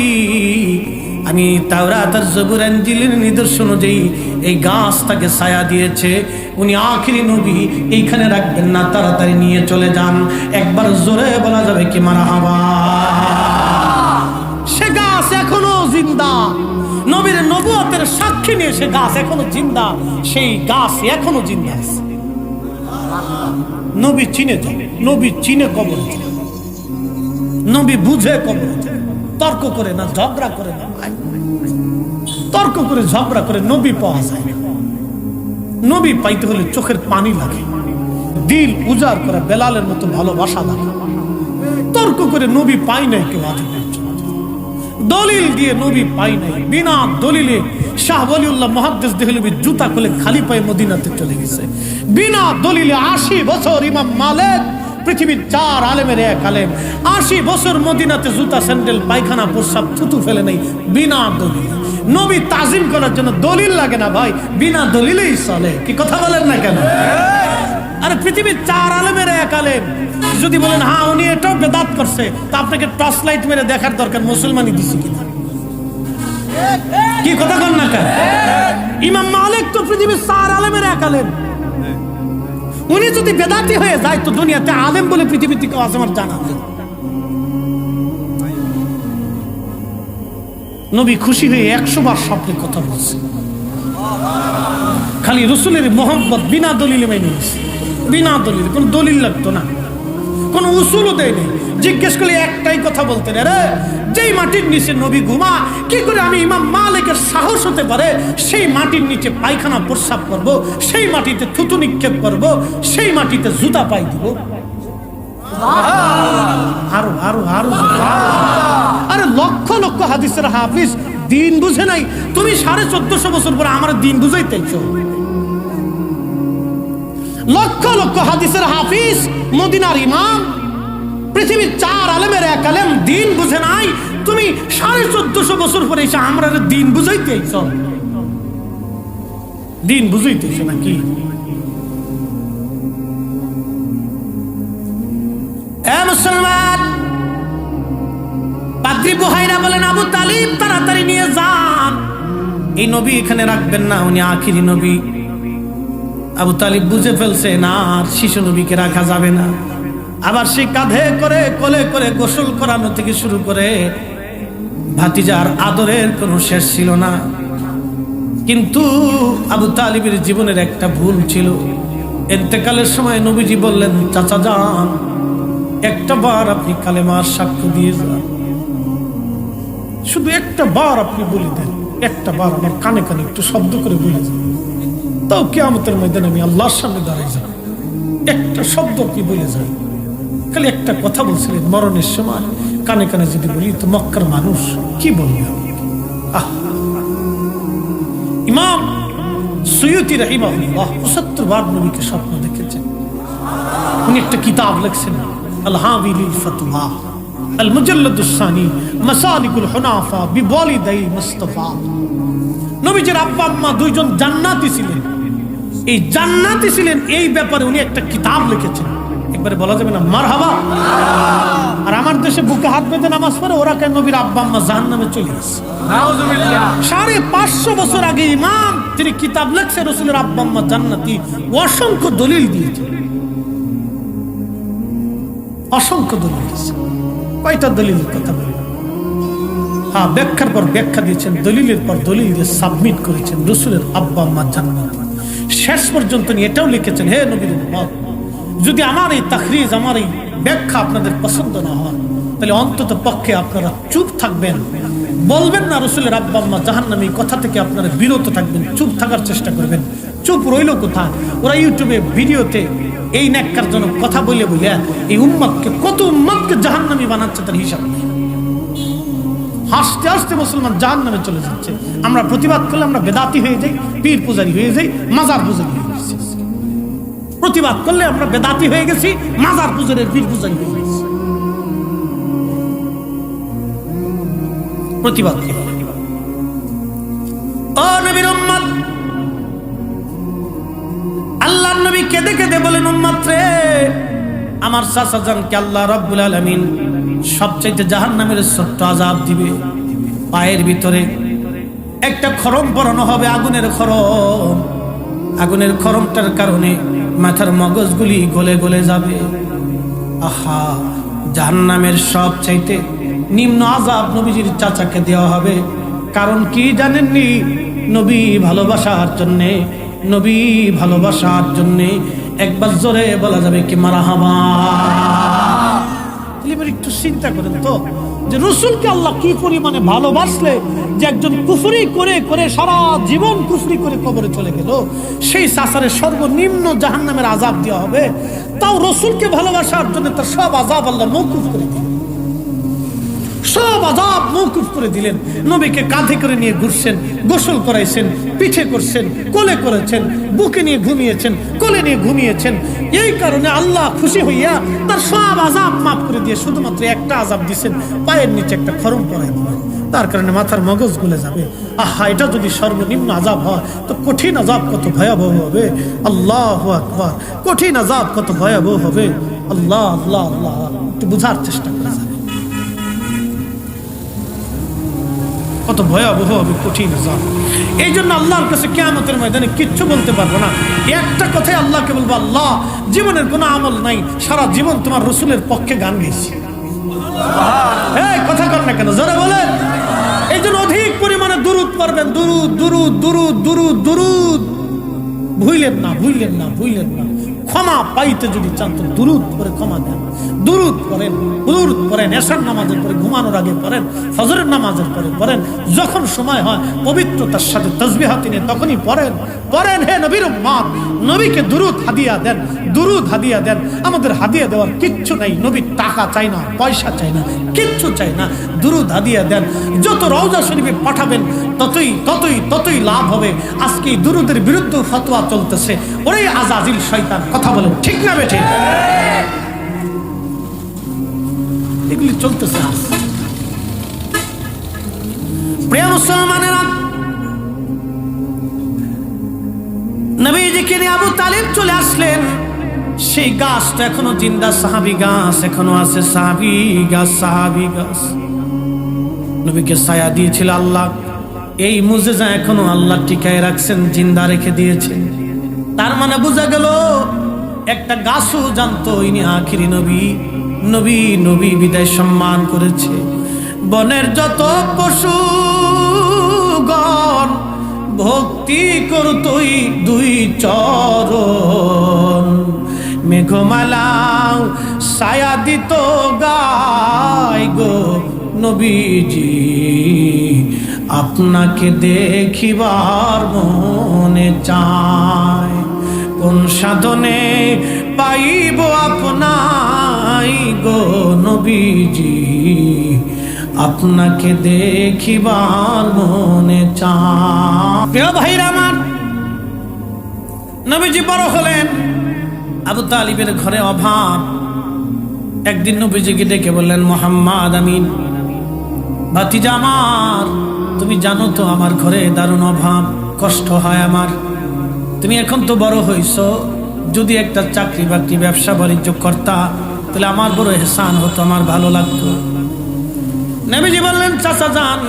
আমি তাওরাত আর জবুর ইনজিলের নিদর্শন অনুযায়ী এই গাছ তাকে ছায়া দিয়েছে, উনি আখিরি নবী। এইখানে রাখবেন না, তাড়াতাড়ি নিয়ে চলে যান। একবার জোরে বলা যাবে কি মারহাবা? সে গাছ এখনো জিন্দা, নবীর নবুয়তের সাক্ষী নিয়ে সে গাছ এখনো জিন্দা, সেই গাছ এখনো জিন্দা আছে। নবী চিনে যাবে, নবী চিনে কবর যাবে, নবী বুঝে কবর যাবে। তর্ক করে না, ঝগড়া করে না। তর্ক করে ঝগড়া করে নবী পাওয়া যায় না। নবী পাইতে হলে চোখের পানি লাগে, দিল উজাড় করা বেলালের মতো ভালোবাসা লাগে। তর্ক করে নবী পাই নাই কেউ আজ পর্যন্ত। দলিল দিয়ে নবী পাই নাই, বিনা দলিলে শাহ ওয়ালিউল্লাহ মুহাদ্দিস দেহলভী জুতা খুলে খালি পায়ে মদিনাতে চলে গেছে। বিনা দলিলে 80 বছর ইমাম মালিক পৃথিবীর 4 আলেমের এক আলেম 80 বছর মদিনাতে জুতা স্যান্ডেল পায়খানা প্রস্রাব থুতু ফেলে নেই, বিনা দলিল। নবী তাজিম করার জন্য দলিল লাগে না ভাই, বিনা দলিলেই চলে। কি কথা বলেন না কেন? আরে পৃথিবীর 4 আলেমের এক আলেম যদি বলেন হ্যাঁ উনি এটাও বেদাত করছে, তা আপনাকে টর্চ লাইট মেরে দেখার দরকার মুসলমানই দিছে কিনা। কি কথা বল না কেন? ইমাম মালিক তো পৃথিবীর 4 আলেমের এক আলেম। উনি যদি বেদাতি হয়ে যায় তো দুনিয়াতে আলেম বলে পৃথিবী থেকে আমার জানা নেই। নবী খুশি হয়ে 100 বার স্বপ্নে কথা বলছে, খালি রসুলের মোহাম্মত বিনা দলিলে মেনে নিয়েছে। বিনা দলিল, কোন দলিল লাগতো না, কোন উসুলও দেয়নি। জিজ্ঞেস করলে একটাই কথা বলতেন, আরে যেই মাটির নিচে নবী ঘুমা, কি করে আমি ইমাম মালিকের সাহস হতে পারে সেই মাটির নিচে পায়খানা প্রস্রাব করব, সেই মাটিতে থুতু নিক্ষেপ করব, সেই মাটিতে জুতা পাই দিব। আরো আরো আরো আরে লক্ষ লক্ষ হাদিসের হাফিজ দিন বুঝে নাই। তুমি 1450 বছর পরে আমার দিন বুঝাইতেছ। লক্ষ লক্ষ হাদিসের হাফিজ, মদিনার ইমাম, পৃথিবীর 4 আলেমের এক আলেম দিন বুঝে নাই। তুমি 1450 বছর পরে এসে আমরা দিন বুঝাইতেছ। দিন বুঝাইতেছ নাকি? মুসলমান পাদ্রী বুহাইরা বলেন আবু তালিব তাড়াতাড়ি নিয়ে যান, এই নবী এখানে রাখবেন না, উনি আখিরি নবী। আবু তালিব বুঝে ফেলছে না আর শিশু নবীকে রাখা যাবে না। আবার সে কাঁধে করে কোলে করে গোসল করানো থেকে শুরু করে ভাতিজার আদরের কোনো শেষ ছিল না। কিন্তু আবু তালিবের জীবনের একটা ভুল ছিল। ইন্তেকালের সময় নবীজি বললেন, চাচা যান, একটা বার আপনি কালেমার সাক্ষ্য দিয়ে যান, শুধু একটা বার আপনি বলে দেন, একটা বার আমার কানে কানে একটু শব্দ করে বলে যান, তাও কিয়ামতের ময়দানে আমি আল্লাহর সামনে দাঁড়াই যাব। একটা শব্দ আপনি বলে যান। খালি একটা কথা বলছিলেন, মরণের সময় কানে কানে যদি বলি তো মক্কার মানুষ কি বলবে? আহ, ইমাম সুয়ুতি রাহিমাহুল্লাহ ৭৫ বার নবীকে স্বপ্ন দেখেছেন। উনি একটা কিতাব লিখছেন, আল হাবি লিল ফতওয়া আল মুজাল্লাদুস সানি মাসালিকুল হুনাফা বিওয়ালিদাই মুস্তাফা। নবীজির আব্বা আম্মা দুইজন জান্নাতি ছিলেন। এই জান্নাতি ছিলেন এই ব্যাপারে উনি একটা কিতাব লিখেছেন। একবারে বলা যাবে না মারহাবা? আর আমার দেশে বুকে হাত বেঁধে নামাজ পড়ে ওরা কেন নবীর আব্বা আম্মা জাহান্নামে চলে গেছে। ৫৫০ বছর আগে ইমাম তিনি কিতাব লিখছে রাসূলের আব্বা আম্মা জান্নাতি, অসংখ্য দলিল দিয়েছে, অসংখ্য দলিল দিয়েছে। কয়টা দলিলের কথা বলবেন? হ্যাঁ, ব্যাখ্যার পর ব্যাখ্যা দিয়েছেন, দলিলের পর দলিল দিয়ে সাবমিট করেছেন রাসূলের আব্বা আম্মা জান্নাতি। শেষ পর্যন্ত এটাও লিখেছেন, হে নবীর উম্মত, যদি আমার এই তাখরিজ, আমার এই ব্যাখ্যা আপনাদের পছন্দ না হয় তাহলে অন্তত পক্ষে আপনারা চুপ থাকবেন, বলবেন না রাসূলের আব্বা আম্মা জাহান্নামী, কথা থেকে আপনারা বিরত থাকবেন, চুপ থাকার চেষ্টা করবেন। চুপ রইল কোথায়? ওরা ইউটিউবে ভিডিওতে এই ন্যাক্কারজনক কথা বলে বলে এই উম্মতকে, কত উম্মতকে জাহান্নামী বানাচ্ছে তার হিসাব নেই। হাসতে হাসতে মুসলমান জাহান্নামে চলে যাচ্ছে। আমরা প্রতিবাদ করলে আমরা বেদাতি হয়ে যাই, পীর পূজারি হয়ে যাই, মাজার পূজারি হয়ে গেছি। প্রতিবাদ করলে আমরা বেদাতি হয়ে গেছি, মাজার পূজারের পীর পূজারি হয়ে গেছি। প্রতিবাদ ও নবীর উম্মত, আল্লাহর নবী কেঁদে কেঁদে বলেন, উম্মত রে, আমার চাচা জানকে আল্লাহ রাব্বুল আলামিন সবচাইতে জাহান্নামের ছোট্ট আযাব দিবে। পায়ের ভিতরে একটা খরম পরানো হবে, আগুনের খরম। আগুনের খরমটার কারণে মাথার মগজগুলি গলে গলে যাবে। আহা, জাহান্নামের সবচাইতে নিম্ন আযাব নবীজির চাচাকে দেওয়া হবে। কারণ কি জানেননি? নবী ভালোবাসার জন্যে, নবী ভালোবাসার জন্যে। একবার জোরে বলা যাবে কি মারহাবা? একটু চিন্তা করেন তো, যে রাসূলকে আল্লাহ কি পরিমাণে ভালোবাসলে যে একজন কুফরি করে করে সারা জীবন কুফরি করে কবরে চলে গেল, সেই চাচারে সর্বনিম্ন জাহান্নামের আযাব দেওয়া হবে। তাও রাসূলকে ভালোবাসার জন্য তার সব আযাব আল্লাহ মওকুফ করে দিলেন, সব আযাব মওকুফ করে দিলেন। নবীকে কাঁধে করে নিয়ে ঘুরছেন, গোসল করাইছেন, পিঠে করছেন, কোলে করেছেন, বুকে নিয়ে ঘুমিয়েছেন, কোলে নিয়ে ঘুমিয়েছেন। এই কারণে আল্লাহ খুশি হইয়া তার সব আযাব মাফ করে দিয়ে শুধুমাত্র একটা আযাব দিয়েছেন, পায়ের নিচে একটা খরম পরাই দিলেন। তার কারণে মাথার মগজ গুলে যাবে। আহা, এটা যদি সর্বনিম্ন আযাব হয় তো কঠিন আযাব কত ভয়াবহ হবে। আল্লাহু আকবার, কঠিন আযাব কত ভয়াবহ হবে। আল্লাহ আল্লাহ আল্লাহ, একটু বুঝার চেষ্টা করা যাবে কত ভয়াবহ হবে, কঠিন আযাব। এই জন্য আল্লাহর কাছে কিয়ামতের ময়দানে কিচ্ছু বলতে পারবো না। একটা কথাই আল্লাহকে বলবো, আল্লাহ, জীবনের কোনো আমল নাই, সারা জীবন তোমার রাসূলের পক্ষে গান গেয়েছি। এই কথা কর না কেন, জোরে বলেন। এই জন্য অধিক পরিমাণে দুরূদ পড়বেন, দুরূদ দুরূদ দুরূদ দুরূদ দুরূদ। ভুইলেন না, ভুইলেন না, ভুইলেন না। ক্ষমা পাইতে যদি চান তো দুরূদ পড়ে ক্ষমা দেন। দুরূদ পড়েন, দুরূদ পড়েন, এশার নামাজের পরে, ঘুমানোর আগে পড়েন, ফজরের নামাজের পরে পড়েন, যখন সময় হয় পবিত্রতার সাথে তাসবিহাত নিয়ে তখনই পড়েন। পড়েন হে নবীর উম্মত, নবীকে দুরূদ হাদিয়া দেন, দুরূদ হাদিয়া দেন। আমাদের হাদিয়া দেওয়ার কিচ্ছু নাই, নবীর টাকা চাই না, পয়সা চাই না, কিচ্ছু চাই না, দুরূদ হাদিয়া দেন। যত রওজা শরীফে পাঠাবেন ততই ততই ততই লাভ হবে। আজকে এই দুরূদের বিরুদ্ধে ফতোয়া চলতেছে, ওরে আজাজিল শয়তান, কথা বলেন ঠিক না বেঠে? এগুলি চলতেছে। প্রিয় মুসলমানেরা, নবীজিকে নিয়ে আবু তালিব চলে আসলেন। সেই গাছটা এখনো জিন্দা, সাহাবী গাছ এখনো আছে, সাহাবী গাছ, সাহাবী গাছ। নবীকে ছায়া দিয়েছিল আল্লাহ। এই মুজিজা এখনো আল্লাহ টিকায় রাখছেন, জিন্দা রেখে দিয়েছেন। তার মানে বোঝা গেল একটা গাছও জানতো ইনি আখিরি নবী। নবী নবী বিদায় সম্মান করেছে। বনের যত পশুগণ ভক্তি করতই দুই চরণ, মেঘমালা ছায়া দিত গায় গো নবীজি, আপনাকে দেখিবার মনে চায়। কোন সাধনে পাইব আপনাই গো নবীজি, আপনাকে দেখিবার মনে চায়। প্রিয় ভাইরা আমার, নবীজি বড় হলেন, আবু তালিবের ঘরে অভাব। একদিন নবীজিকে ডেকে বললেন, মোহাম্মদ আমিন ভাতিজা আমার, তুমি জানো তো আমার ঘরে দারুণ অভাব, কষ্ট হয় আমার। তুমি এখন তো বড় হইছো, যদি একটা চাকরি বাকরি ব্যবসা বাণিজ্য করতা তাহলে আমার বড় এহসান হতো, আমার ভালো লাগতো। নবীজি বললেন, চাচা যান,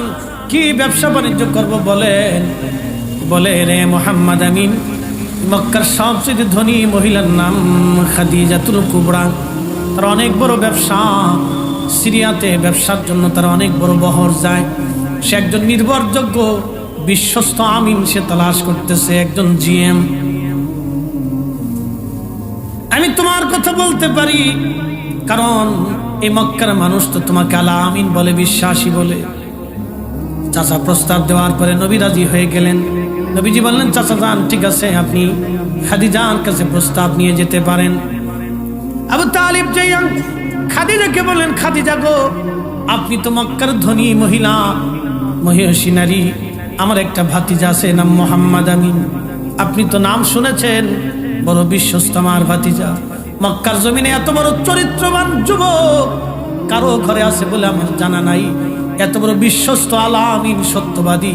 কি ব্যবসা বাণিজ্য করব বলেন? বলে, রে মোহাম্মদ আমিন, মক্কার সবচেয়ে ধনী মহিলার নাম খাদিজাতুল কুবরা, তার অনেক বড় ব্যবসা। সিরিয়াতে ব্যবসার জন্য তার অনেক বড় বহর যায়। সে একজন নির্ভরযোগ্য বিশ্বস্ত আমিন সে তালাশ করতেছে, একজন জিএম। আমি তোমার কথা বলতে পারি, কারণ এই মক্কার মানুষ তো তোমাকে আলা আমিন বলে, বিশ্বাসী বলে। চাচা প্রস্তাব দেওয়ার পরে নবী রাজি হয়ে গেলেন। নবীজি বললেন, চাচা যান, ঠিক আছে, আপনি খাদিজার কাছে প্রস্তাব নিয়ে যেতে পারেন। আবু তালিব যাইয়া খাদিজাকে বললেন, খাদিজা গো, আপনি তো মক্কার ধনী মহিলা, মহিষী নারী, আমার একটা ভাতিজা আছে নাম মোহাম্মদ আমিন, আপনি তো নাম শুনেছেন, বড় বিশ্বস্ত আমার ভাতিজা। মক্কার জমিনে এত বড় চরিত্রবান যুবক কারো ঘরে আছে বলে আমার জানা নাই, এত বড় বিশ্বস্ত আলা আমিন সত্যবাদী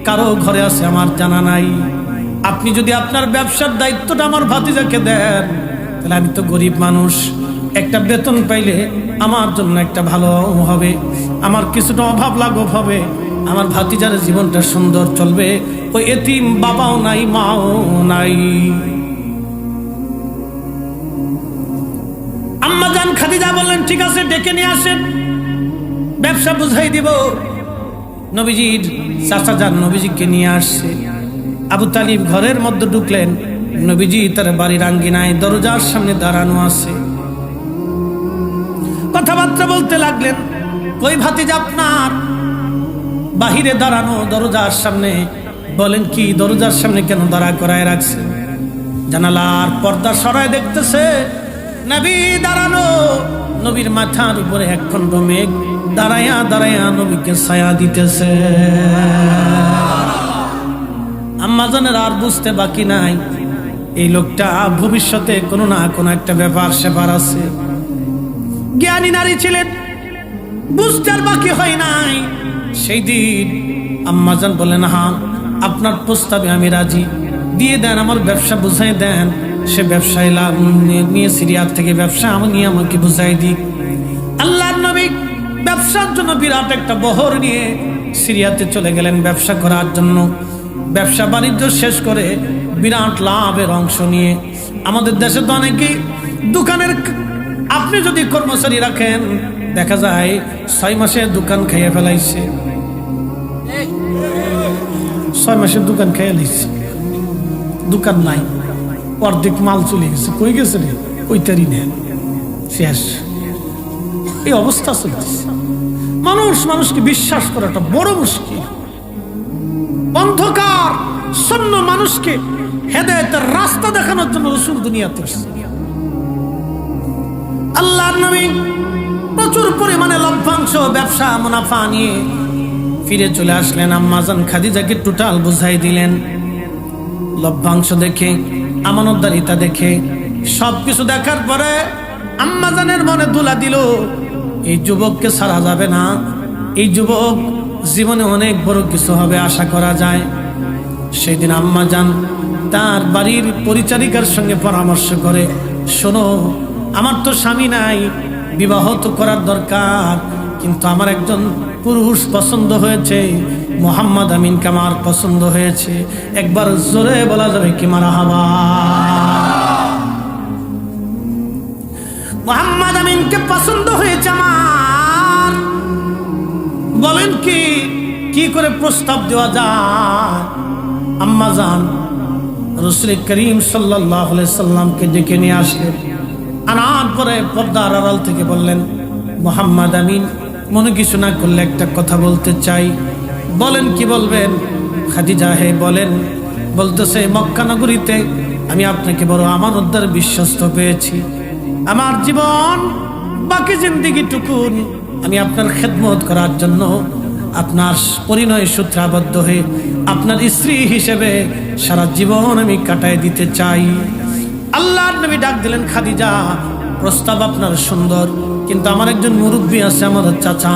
কারো ঘরে আছে আমার জানা নাই। আপনি যদি আপনার ব্যবসার দায়িত্বটা আমার ভাতিজাকে দেন, তাহলে আমি তো গরিব মানুষ, একটা বেতন পাইলে আমার জন্য একটা ভালো হবে, আমার কিছুটা অভাব লাঘব হবে, আমার ভাতিজার জীবনটা সুন্দর চলবে। ওই এতিম বাবাও নাই, মাও নাই। আম্মা জান খাদিজা বললেন, ঠিক আছে, ডেকে নিয়ে আসেন, ব্যবসা বুঝাই দিব। নবীজির চাচা যান নবীজিকে নিয়ে আসছে। আবু তালিব ঘরের মধ্যে ঢুকলেন, নবীজি তার বাড়ির আঙ্গিনায় দরজার সামনে দাঁড়ানো আছে। কথাবার্তা বলতে লাগলেন, কই ভাতিজা আপনার? বাহিরে দাঁড়ানো দরজার সামনে। বলেন, কি দরজার সামনে কেন দাঁড়া করায় রাখছে? জানালার পর্দা সরায় দেখতেছে নবী দাঁড়ানো, নবীর মাথার উপরে একখণ্ড মেঘ দাঁড়ায়া দাঁড়ায়া নবীকে ছায়া দিতেছে। আম্মাজানের আর বুঝতে বাকি নাই, এই লোকটা ভবিষ্যতে কোনো না কোনো একটা ব্যাপার সেবার আছে। জ্ঞানী নারী ছিলেন, বুঝতে আর বাকি হয় নাই। সেই দিন আম্মাজান বলেন, হ্যাঁ, আপনার প্রস্তাবে আমি রাজি, দিয়ে দেন, আমার ব্যবসা বুঝাই দেন। সে ব্যবসায় নিয়ে সিরিয়ার থেকে ব্যবসা নিয়ে আমাকে বুঝাই দিক। আল্লাহর নবী ব্যবসার জন্য বিরাট একটা বহর নিয়ে সিরিয়াতে চলে গেলেন ব্যবসা করার জন্য। ব্যবসা বাণিজ্য শেষ করে বিরাট লাভের অংশ নিয়ে, আমাদের দেশে তো অনেকেই দোকানের, আপনি যদি কর্মচারী রাখেন দেখা যায় 6 মাসে দোকান খাইয়ে ফেলাইছে, 6 মাসের দোকান খাইয়ে লাইছে, দোকান নাই, অর্ধেক মাল চলে গেছে, কই গেছে রে, ওইটারই নেন, শেষ। এই অবস্থা চলতেছে। মানুষকে বিশ্বাস করাটা বড় মুশকিল। অন্ধকার শূন্য মানুষকে হেদায়েতের রাস্তা দেখানোর জন্য রাসূল দুনিয়াতে এসেছেন। আল্লাহর নবী প্রচুর পরিমাণে লভ্যাংশ ব্যবসা মুনাফা নিয়ে ফিরে চলে আসলেন। আম্মাজান খাদিজাকে টোটাল বুঝাই দিলেন। লভ্যাংশ দেখে, আমানতদারিতা দেখে, সবকিছু দেখার পরে আম্মাজানের মনে দুলা দিল, এই যুবককে ছাড়া যাবে না, এই যুবক জীবনে অনেক বড় কিছু হবে আশা করা যায়। সেদিন আম্মাজান তার বাড়ির পরিচারিকার সঙ্গে পরামর্শ করে, শোনো, আমার তো স্বামী নাই, বিবাহ তো করার দরকার, কিন্তু আমার একজন পুরুষ পছন্দ হয়েছে, মোহাম্মদ আমিনকে আমার পছন্দ হয়েছে, একবার জোরে বলা যাবে কি মারহাবা? মোহাম্মদ আমিনকে পছন্দ হয়েছে আমার, কি করে প্রস্তাব দেওয়া যায়। আম্মা জান রাসূল করিম সাল্লাল্লাহু আলাইহি সাল্লামকে ডেকে নিয়ে আসলেন। আনার পরে পর্দার আড়াল থেকে বললেন, মুহাম্মদ আমিন, মনে কিছু না করলে একটা কথা বলতে চাই। বলেন, কি বলবেন? খাদিজা, হে বলেন। বলতেছে, মক্কা নগরীতে আমি আপনাকে বড় আমানতদার বিশ্বস্ত পেয়েছি। আমার জীবন বাকি জিন্দেগিটুকুন আমি আপনার খেদমত করার জন্য আপনার পরিণয় সূত্রে আবদ্ধ হয়ে আপনার স্ত্রী হিসেবে সারা জীবন আমি কাটায় দিতে চাই। আল্লাহর নবী ডাক দিলেন, খাদিজা, প্রস্তাব আপনার সুন্দর, কিন্তু আমার একজন মুরব্বী আছে, আমার চাচা।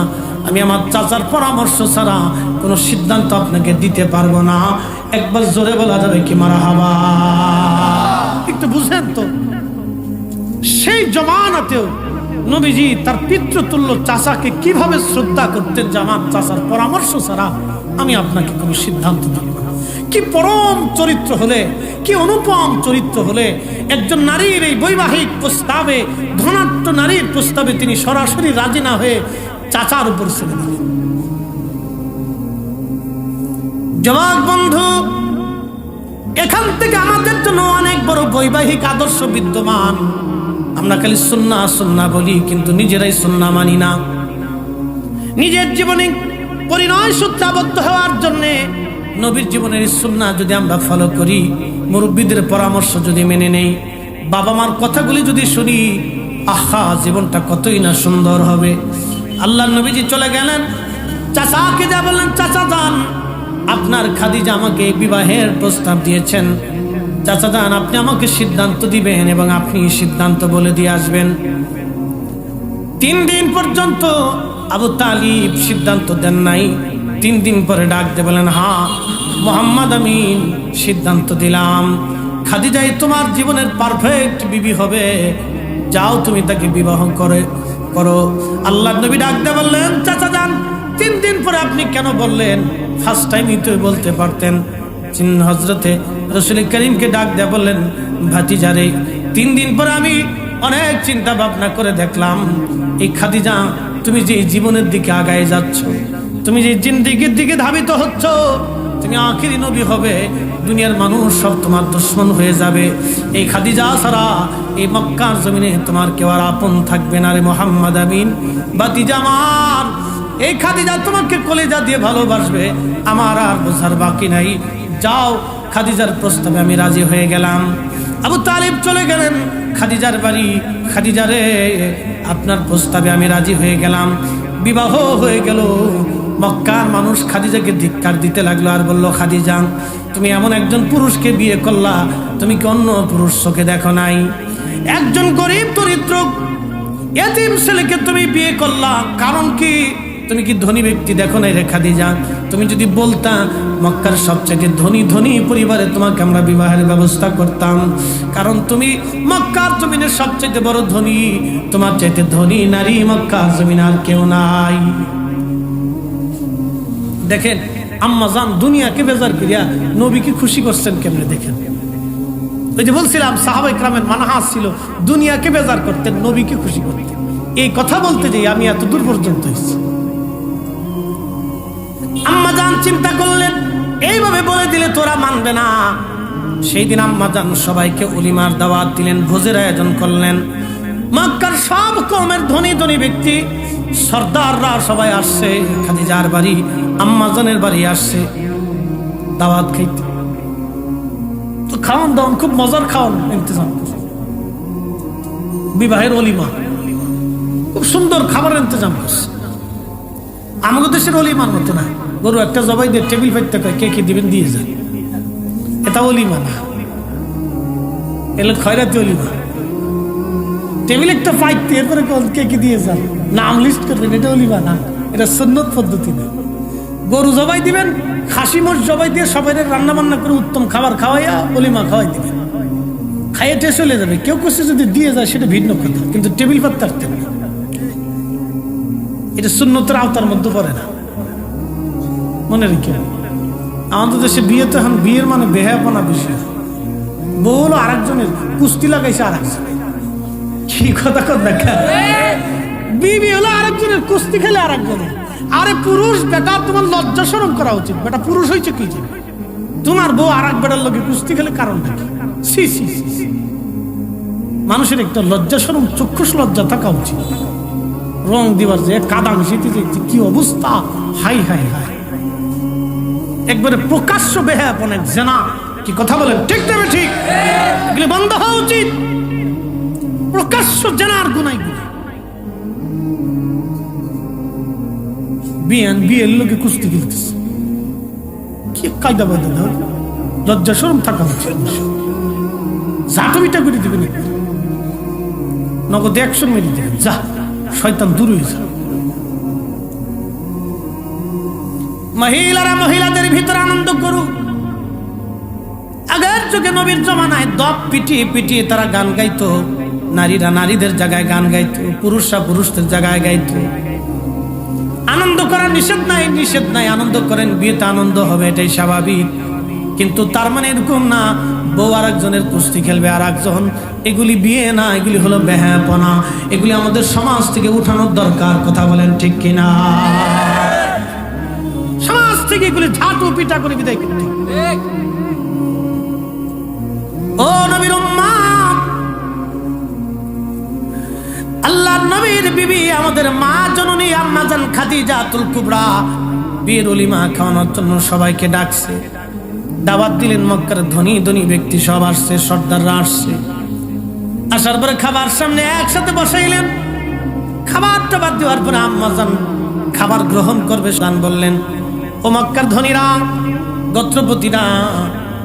আমি আমার চাচার পরামর্শ ছাড়া কোনো সিদ্ধান্ত আপনাকে দিতে পারবো না। একবার জোরে বলা যাবে কি মারহাবা? একটু বুঝেন তো, সেই জমানাতেও নবীজি তার পিতৃতুল্য চাচাকে কিভাবে শ্রদ্ধা করতেন যে আমার চাচার পরামর্শ ছাড়া আমি আপনাকে কোনো সিদ্ধান্ত দিব না। কি পরম চরিত্র হলে, কি অনুপম চরিত্র হলে একজন নারীর এই বৈবাহিক প্রস্তাবে, ধনাঢ্য নারীর প্রস্তাবে তিনি সরাসরি রাজি না হয়ে চাচার উপর ছেড়ে দিলেন। যুবক বন্ধু, এখান থেকে আমাদের জন্য অনেক বড় বৈবাহিক আদর্শ বিদ্যমান। আমরা খালি সুন্নাহ সুন্নাহ বলি, কিন্তু নিজেরাই সুন্নাহ মানি না। নিজের জীবনে পরিণয় সূত্রে আবদ্ধ হওয়ার জন্য নবীর জীবনের সুন্নাহ যদি আমরা ফলো করি, মুরব্বীদের পরামর্শ যদি মেনে নেই, বাবা মার কথাগুলি যদি শুনি, আহা, জীবনটা কতই না সুন্দর হবে। আল্লাহর নবীজি চলে গেলেন, চাচাকে যা বললেন, চাচা যান, আপনার খাদিজা আমাকে বিবাহের প্রস্তাব দিয়েছেন। চাচা যান, আপনি আমাকে সিদ্ধান্ত দিবেন এবং আপনি সিদ্ধান্ত বলে দিয়ে আসবেন। 3 দিন পর্যন্ত আবু তালিব সিদ্ধান্ত দেন নাই। 3 দিন পরে ডাক দিয়ে বলেন, হ্যাঁ মুহাম্মদ আমিন, সিদ্ধান্ত দিলাম, খাদিজাই তোমার জীবনের পারফেক্ট বিবি হবে। যাও, তুমি তাকে বিবাহ করো। আল্লাহর নবী ডাক দিয়ে বললেন, চাচা যান, 3 দিন পরে আপনি কেন বললেন? ফার্স্ট টাইমই তো বলতে পারতেন। হযরতে রাসূল করিমকে ডাক দিয়ে বললেন, ভাতিজারে, 3 দিন পরে আমি অনেক চিন্তা ভাবনা করে দেখলাম, এই খাদিজা, তুমি যে জীবনের দিকে আগায় যাচ্ছ, তুমি যে জিন্দেগির দিকে ধাবিত হচ্ছ, তুমি আখিরি নবী হবে, দুনিয়ার মানুষ সব তোমার দুশমন হয়ে যাবে। এই খাদিজা ছাড়া এই মক্কার জমিনে তোমার কেউ আর আপন থাকবে না রে মুহাম্মদ আমিন। ভাতিজা আমার, এই খাদিজা তোমাকে কলেজা দিয়ে ভালোবাসবে, আমার আর বোঝার বাকি নাই। যাও, খাদিজার প্রস্তাবে আমি রাজি হয়ে গেলাম। আবু তালিব চলে গেলেন খাদিজার বাড়ি। খাদিজা রে, আপনার প্রস্তাবে আমি রাজি হয়ে গেলাম। বিবাহ হয়ে গেল। মক্কার মানুষ খাদিজাকে ধিক্কার দিতে লাগলো আর বলল, খাদিজা, তুমি এমন একজন পুরুষকে বিয়ে করলা, তুমি কি অন্য পুরুষ চোখে দেখো নাই? একজন গরিব দরিদ্র এতিম ছেলেকে তুমি বিয়ে করলা, কারণ কি? তুমি কি ধনী ব্যক্তি দেখো নাই রে খাদিজা? তুমি যদি বলতা মক্কার সবচেয়ে ধনী পরিবারে তোমাকে আমরা বিবাহের ব্যবস্থা করতাম, কারণ তুমি মক্কার জমিনের সবচেয়ে বড় ধনী। তোমার চাইতে ধনী নারী মক্কার জমিন আর কেউ নাই। দেখেন আম্মা জান দুনিয়াকে বেজার করিয়া নবীকে খুশি করছেন কেমনে। দেখেন, ওই যে বলছিলাম সাহাবায়ে কেরামের মানহাজ ছিল, দুনিয়াকে বেজার করতেন, নবীকে খুশি করতেন। এই কথা বলতে যাই আমি এত দূর পর্যন্ত এসেছি। আম্মা জান চিন্তা করলেন, এইভাবে বলে দিলে তোরা মানবে না। সেই দিন আম্মা জান সবাইকে ওলিমার দাওয়াত দিলেন, ভোজের আয়োজন করলেন। মক্কার সব কওমের ধনী ব্যক্তি, সর্দাররা সবাই আসছে খাদিজার বাড়ি, আম্মা জানের বাড়ি আসছে দাওয়াত খাইতে। তো খাওয়ান দাওয়ান খুব মজার খাওয়ান ইন্তজাম করছে, বিবাহের ওলিমা, খুব সুন্দর খাবার ইন্তজাম করছে। আমাদের দেশের ওলিমার মতো না, গরু একটা জবাই দিয়ে টেবিল ফাইতে কয় কে কি দিবেন দিয়ে যান, এটা ওলিমা না, এলো খয়রাতি ওলিমা। টেবিল একটা ফাইতে এরপরে কে কি দিয়ে যান, নাম লিস্ট করবেন, এটা ওলিমা না, এটা সুন্নত পদ্ধতি না। গরু জবাই দিবেন, খাসি মোষ জবাই দিয়ে সবাই রান্না বান্না করে উত্তম খাবার খাওয়াইয়া ওলিমা খাওয়াই দিবেন, খাইয়ে টেস্ট চলে যাবে। কেউ কিছু যদি দিয়ে যায় সেটা ভিন্ন কথা, কিন্তু টেবিল পাততে আসতেন না, এটা সুন্নতের আওতার মধ্যে পড়ে না। মনে রেখে, আমাদের দেশে বিয়ে তো এখন বিয়ের মানে বেহায়াপনা বেশি। বউ হলো আরেকজনের, কুস্তি লাগাইছে আরেকজন, কি কথা কর দেখা, বিবি হলো আরেকজনের, কুস্তি খেলে আরেকজনের। আরে পুরুষ বেটা, তোমার লজ্জা শরম করা উচিত। বেটা পুরুষ হয়েছে কি যে তোমার বউ আর এক বেটার লোকে কুস্তি খেলে কারণ নাকি? সি সি সি। মানুষের একটা লজ্জা শরম, চক্ষুষ লজ্জা থাকা উচিত। রং দিবার যে কাদা মিশিতে যে কি অবস্থা, হাই হাই হাই, একবারে প্রকাশ্য বেহায়াপনা, জেনা। কি কথা বলেন, ঠিক না ঠিক? এগুলো বন্ধ হওয়া উচিত। প্রকাশ্য জেনার গুনাই বিয়ের লোকে কুস্তি খেলতেছে, কি কায়দা বায়দা না? লজ্জা শরম থাকা উচিত। জাটবিটা করে দিবেন, নগদ 100 মেরে দিবেন, যা শয়তান দূর হয়ে যা। মহিলারা মহিলাদের ভিতরে আনন্দ করুক। আগের যুগে নবীর জমানায় দপ পিটিয়ে পিটিয়ে তারা গান গাইতো। নারীরা নারীদের জায়গায় গান গাইতো, পুরুষরা পুরুষদের জায়গায় গাইতো। আনন্দ করার নিষেধ নাই, নিষেধ নাই, আনন্দ করেন, বিয়েতে আনন্দ হবে, এটাই স্বাভাবিক। কিন্তু তার মানে এরকম না বউ আর একজনের কুস্তি খেলবে আর একজন, এগুলি বিয়ে না, এগুলি হলো বেহায়াপনা। এগুলি আমাদের সমাজ থেকে উঠানোর দরকার। কথা বলেন ঠিক কিনা? সমাজ থেকে এগুলি ঝাঁটু পিটা করে বিদায় করতে। ও নবীর উম্মাত, আল্লাহর নবীর বিবি আমাদের মা জননী আম্মা জান খাদিজাতুল কুবরা বিয়ের ওলিমা খাওয়ানোর জন্য সবাইকে ডাকছে, দাওয়াত দিলেন। মক্কার ধনী ধনী ব্যক্তি সব আসছে, সর্দাররা আসছে। আসার পরে খাবার সামনে একসাথে বসাইলেন। খাবার টাবার দেওয়ার পরে আম্মা জান খাবার গ্রহণ করবে। সান বললেন, ও মক্কার ধনীরা, গোত্রপতিরা,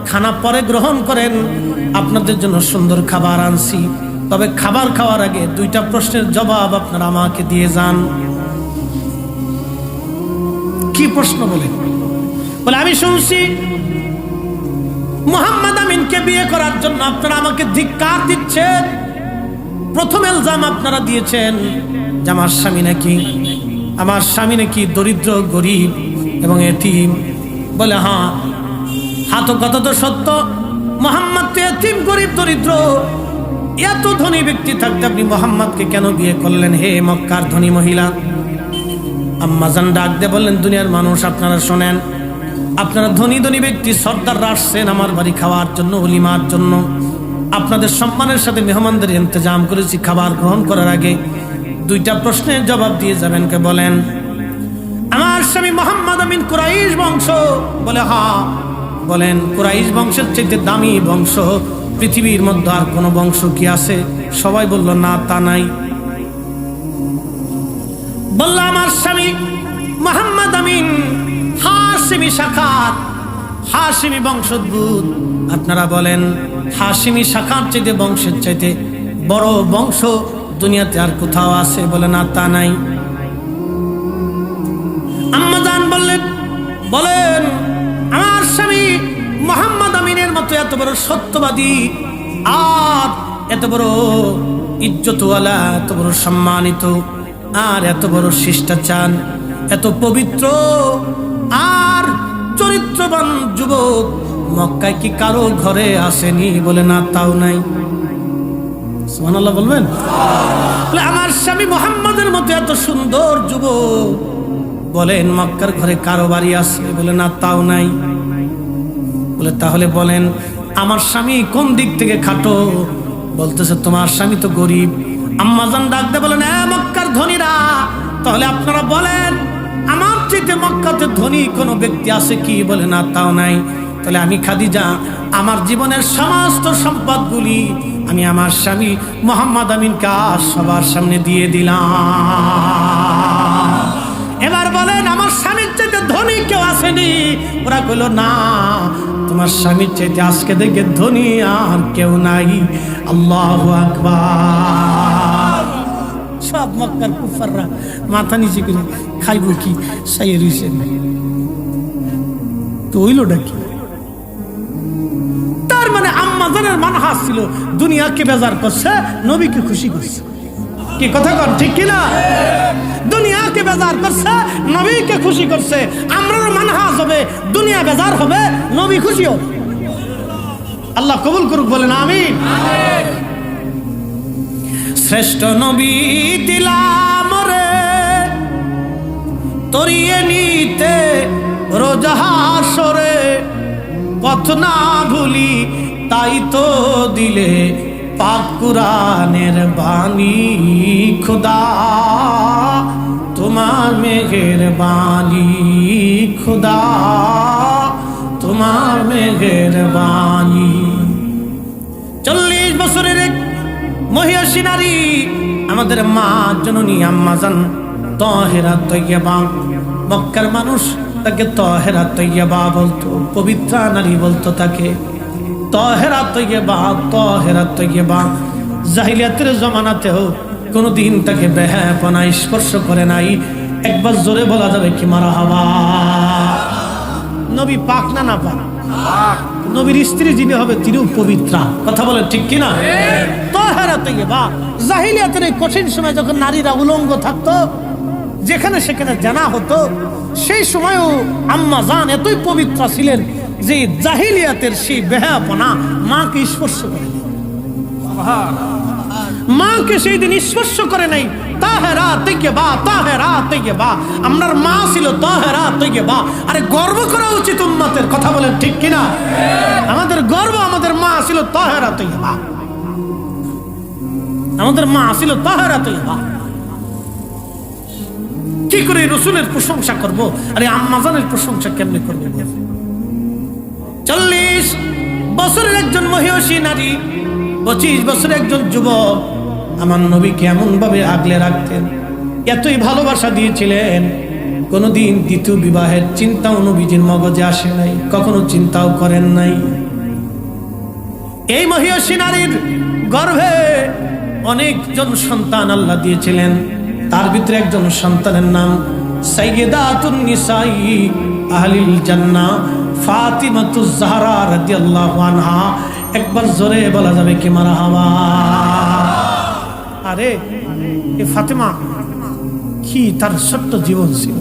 খানা পরে গ্রহণ করেন, আপনাদের জন্য সুন্দর খাবার আনছি। তবে খাবার খাওয়ার আগে 2টা প্রশ্নের জবাব আপনারা আমাকে দিয়ে যান। কি প্রশ্ন? বলে আমি শুনছি মুহাম্মদ আমিনকে বিয়ে করার জন্য আপনারা আমাকে ধিক্কার দিচ্ছেন। প্রথম ইলজাম আপনারা দিয়েছেন যে আমার স্বামী নাকি দরিদ্র, গরিব এবং এতিম। বলে হ্যাঁ, তো কথা তো সত্য। মুহাম্মদ তো এতিম, গরিব, দরিদ্র। এত ধনী ব্যক্তি থাকতে আপনি মুহাম্মদকে কেন বিয়ে করলেন হে মক্কার ধনী মহিলা? আম্মা জান ডাক দিয়ে বললেন, দুনিয়ার মানুষ আপনারা শোনেন, আপনারা ধনী ধনী ব্যক্তি, সর্দাররা আসছেন আমার বাড়ি খাওয়ার জন্য, ওলিমার জন্য। আপনাদের সম্মানের সাথে মেহমানদের ইন্তজাম করেছি। খাবার গ্রহণ করার আগে 2টা প্রশ্নের জবাব দিয়ে যাবেন। কে বলেন? আমার স্বামী মুহাম্মদ আমিন কুরাইশ বংশ। বলে হ্যাঁ। বলেন, কুরাইশ বংশের চাইতে দামি বংশ পৃথিবীর মধ্যে আর কোন বংশ কি আছে? সবাই বলল না, তা নাই। বলল, আমার স্বামী মুহাম্মদ আমিন হাশিমি শাখার, হাশিমি বংশোদ্ভূত। আপনারা বলেন, হাশিমি শাখার চাইতে, বংশের চাইতে বড় বংশ দুনিয়াতে আর কোথাও আছে? বলে না, তা নাই। আম্মা জান বলেন আমার স্বামী মুহাম্মদ আমিনের মতো এত বড় সত্যবাদী আর এত বড় ইজ্জতওয়ালা, এত বড় সম্মানিত আর এত বড় শিষ্টাচার, এত পবিত্র আর চরিত্রবান যুবক মক্কায় কি কারো ঘরে আসেনি? বলে না, তাও নাই। সুবহানাল্লাহ বলবেন? আমার স্বামী মুহাম্মদের মতো এত সুন্দর যুবক বলেন মক্কার ঘরে কারো বাড়ি আছে? বলে না, তাও নাই। বলে তাহলে বলেন আমার স্বামী কোন দিক থেকে খাটো? বলতেছে তোমার স্বামী তো গরিব। আম্মা জান ডাকতে বলেন, মক্কার ধনীরা, তাহলে আপনারা বলেন আমার চাইতে মক্কাতে ধনী কোনো ব্যক্তি আছে কি? বলে না, তাও নাই। তাহলে আমি খাদিজা আমার জীবনের সমস্ত সম্পদগুলি আমি আমার স্বামী মুহাম্মদ আমিনকে সবার সামনে দিয়ে দিলাম। এবার বলেন আমার স্বামীর চাইতে ধনী কেউ আসেনি? ওরা কইল না, তোমার স্বামীর চাইতে আজকে দেখে ধনী আর কেউ নাই। আল্লাহু আকবার। সব মক্কার কুফাররা মাথা নিচে করে খাইব কি সাইয়ে রইছে। তো হইলটা কি? তার মানে আম্মা জানের মানহাজ ছিল দুনিয়াকে বেজার করছে, নবীকে খুশি করছে। কি কথা কন ঠিক কিনা? দুনিয়াকে বেজার করছে, নবীকে খুশি করছে। আমরাও মানহাজ হবে, দুনিয়া বেজার হবে, নবী খুশি হবে। আল্লাহ কবুল করুক, বলেন আমিন। শ্রেষ্ঠ নবী দিলাম রে তরিয়ে নিতে রোজ হাসরে, পথ না ভুলি তাই তো দিলে পাক কুরআনের বাণী। খোদা তোমার মেহেরবানি, খোদা তোমার মেহেরবানি। 40 বছরের এক মহিষী নারী, আমাদের মা জননী আম্মাজান তাহেরা তৈয়বা। মক্কার মানুষ তাকে তাহেরা তৈয়বা বলতো, পবিত্রা নারী বলতো তাকে। তাহেরা তৈয়বা, তাহেরা তৈয়বা। জাহিলিয়াতের জমানাতেও কোনদিন তাকে বেহায়াপনা স্পর্শ করে নাই। একবার জোরে বলা যাবে কি মারহাবা। নবী পাক না না পাক? নবীর স্ত্রী যিনি হবে তিনিও পবিত্রা। কথা বলেন ঠিক কিনা? তাহেরা তৈয়বা। জাহিলিয়াতের এই কঠিন সময় যখন নারীরা উলঙ্গ থাকতো, যেখানে সেখানে জানা হতো, সেই সময়ও আম্মা জান এতই পবিত্র ছিলেন যে জাহিলিয়াতের সেই বেহায়াপনা মাকে স্পর্শ করে, মাকে সেই দিন স্পর্শ করে নাই। তাহেরা তৈয়বা, তাহেরা তৈয়বা। আপনার মা ছিল তাহেরা তৈয়বা। আরে গর্ব করা উচিত উম্মতের। কথা বলেন ঠিক কিনা? আমাদের গর্ব, আমাদের মা ছিল তাহেরা তৈয়বা, আমাদের মা ছিল তাহেরা তৈয়বা। কি করে রসুলের প্রশংসা করব, আরে আম্মাজানের প্রশংসা কেমনে করবো? 40 বছরের একজন মহিষী নারী, 25 বছরের একজন যুবক আমার নবীকে এমন ভাবে আগলে রাখতেন, এতই ভালোবাসা দিয়েছিলেন। কোনদিন দ্বিতীয় বিবাহের চিন্তাও নবীজির মগজে আসে নাই, কখনো চিন্তাও করেন নাই। এই মহিষী নারীর গর্ভে অনেকজন সন্তান আল্লাহ দিয়েছিলেন। তার ভিতরে একজন সন্তানের নাম সাইয়্যিদাতুন নিসাই আহলিল জান্নাহ ফাতিমাতুজ জাহরা রাদিয়াল্লাহু আনহা। একবার জোরে বলা যাবে কি মারহাবা। আরে এ ফাতেমা কি তার ছোট্ট জীবন ছিল।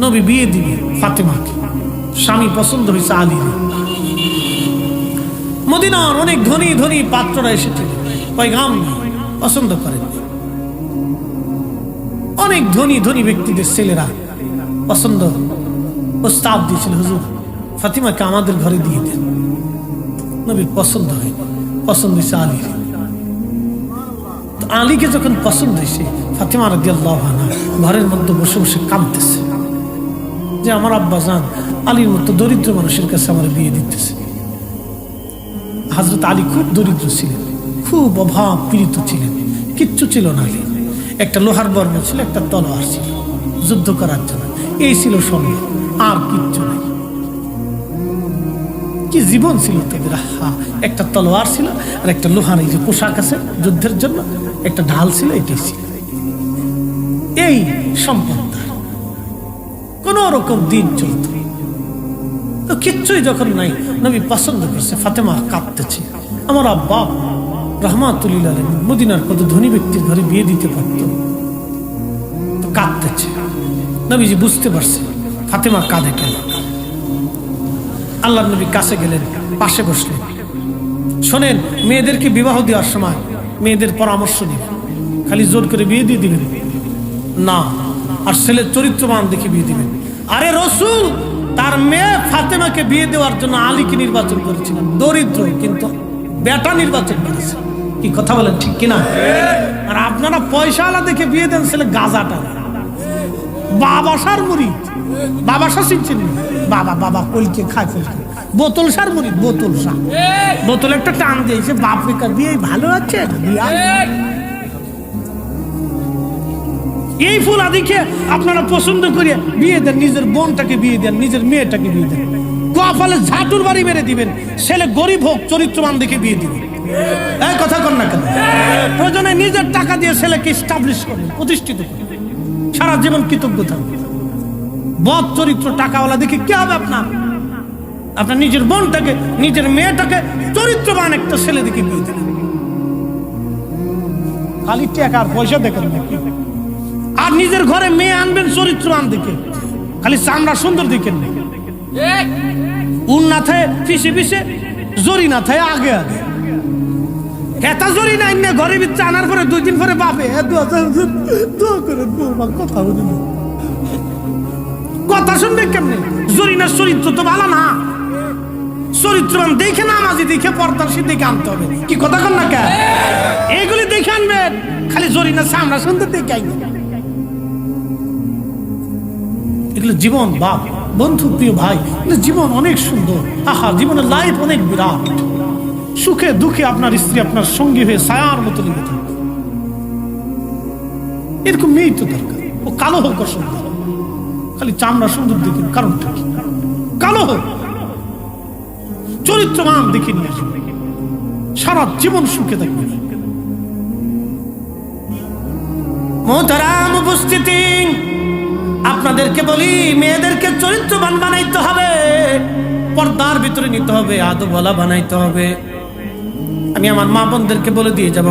নবী বিয়ে দিবে ফাতেমাকে, স্বামী পছন্দ হয়েছে আলীর। মদিনার অনেক ধনী ধনী পাত্ররা এসেছিল, পয়গাম পছন্দ করেন। অনেক ধনী ধনী ব্যক্তিদের ছেলেরা পছন্দ প্রস্তাব দিয়েছিল, হুজুর ফাতিমাকে আমাদের ঘরে দিয়ে দেন। নবীর পছন্দ হয়, পছন্দ হয়েছে আলীর। আলীকে যখন পছন্দ হয়েছে, ফাতিমা রাদিয়াল্লাহু আনহা ঘরের মধ্যে বসে বসে কাঁদতেছে যে আমার আব্বা জান আলীর মতো দরিদ্র মানুষের কাছে আমার বিয়ে দিতেছে। হযরত আলী খুব দরিদ্র ছিলেন, খুব অভাব পীড়িত ছিলেন, কিচ্ছু ছিল না। আলী একটা লোহার বর্ম ছিল, একটা তলোয়ার ছিল যুদ্ধ করার জন্য, এই ছিল সঙ্গে, আর কিচ্ছু নাই। কি জীবন ছিল তাদের! একটা তলোয়ার ছিল আর একটা লোহার এই যে পোশাক আছে যুদ্ধের জন্য, একটা ঢাল ছিল, এটাই ছিল। এই সম্পদ কোন রকম দিন চলত, তো কিচ্ছুই যখন নাই, নবী পছন্দ করছে। ফাতেমা কাঁদতেছে, আমার আব্বা রাহমাতুল্লিল আলাইহি মদিনার কত ধনী ব্যক্তির ঘরে বিয়ে দিতে পারত, তো কাঁদতেছে। নবীজি বুঝতে পারছে ফাতেমা কাঁদে কেন। আল্লাহর নবী কাছে গেলেন, পাশে বসলেন। শোনেন, মেয়েদেরকে বিবাহ দেওয়ার সময় মেয়েদের পরামর্শ দিবেন, খালি জোর করে বিয়ে দিয়ে দিবেন না, আর ছেলের চরিত্রবান দেখে বিয়ে দিবেন। আরে রাসূল তার মেয়ে ফাতেমাকে বিয়ে দেওয়ার জন্য আলীকে নির্বাচন করেছিলেন, দরিদ্র কিন্তু বেটা নির্বাচন করেছে। কি কথা বলেন ঠিক কিনা? আর আপনারা পয়সাওয়ালা দেখে বিয়ে দেন ছেলে গাজাটা, বাবাসার মুড়ি, বাবাসা চিনছেন? বাবা বাবা কলকে খায়, কলকে বোতল সার মুড়ি, বোতল সার, বোতল একটা টান দিয়েছে, বাপ রেখা বিয়ে ভালো আছে। এই ফুল আদিকে আপনারা পছন্দ করে বিয়ে দেন, নিজের বোনটাকে বিয়ে দেন, নিজের মেয়েটাকে বিয়ে দেন, কপালে ঝাঁটুর বাড়ি মেরে দিবেন। ছেলে গরিব হোক, চরিত্রবান দেখে বিয়ে দিবেন। এই কথা কর না কেন? প্রয়োজনে নিজের টাকা দিয়ে ছেলেকে স্টাবলিশ করবেন, প্রতিষ্ঠিত করবেন, সারা জীবন কৃতজ্ঞ থাকবেন। বদ চরিত্র টাকাওয়ালা দেখে কি হবে আপনার? আপনার নিজের বোনটাকে, নিজের মেয়েটাকে চরিত্রবান একটা ছেলে দেখে বিয়ে দেন। খালি টাকা আর পয়সা দেখেন নাকি? আর নিজের ঘরে মেয়ে আনবেন চরিত্রবান দেখে, খালি চামড়া সুন্দর দেখেন না, উন না থাকে পিছে পিছে, জরি না থাকে আগে আগে। হেতা জরি নাই না ঘরে ভিতরে আনার পরে 2 দিন পরে বাপে দোয়া করে বৌমা কথা বলি না। কথা শুনবে কেমনে? জরিনার চরিত্র তো ভালো না, চরিত্রবান দেখে নামাজি দেখে পর্দাশীল দেখে আনতে হবে। কি কথা কন না কে? এইগুলি দেখে আনবেন, খালি জরিনার সামনা সুন্দর দেখে আনবেন। এগুলো জীবন বাপ বন্ধু প্রিয় ভাই, জীবন অনেক সুন্দর। আহা, জীবনের লাইফ অনেক বিরাট। সুখে দুঃখে আপনার স্ত্রী আপনার সঙ্গী হয়ে ছায়ার মতো লেগে থাকবে, এরকম মেয়েই তো দরকার। ও কালো হোক অসুন্দর, খালি চামড়া সুন্দর দেখে কারণটা কি? কালো হোক, চরিত্রবান দেখে নিয়ে আসবে, সারা জীবন সুখে থাকবে। মোহতারাম উপস্থিতি, আপনাদেরকে বলি, মেয়েদেরকে চরিত্রবান বানাইতে হবে, পর্দার ভিতরে নিতে হবে, আদবওয়ালা বানাইতে হবে। আমি আমার মা বোনদেরকে বলে দিয়ে যাব।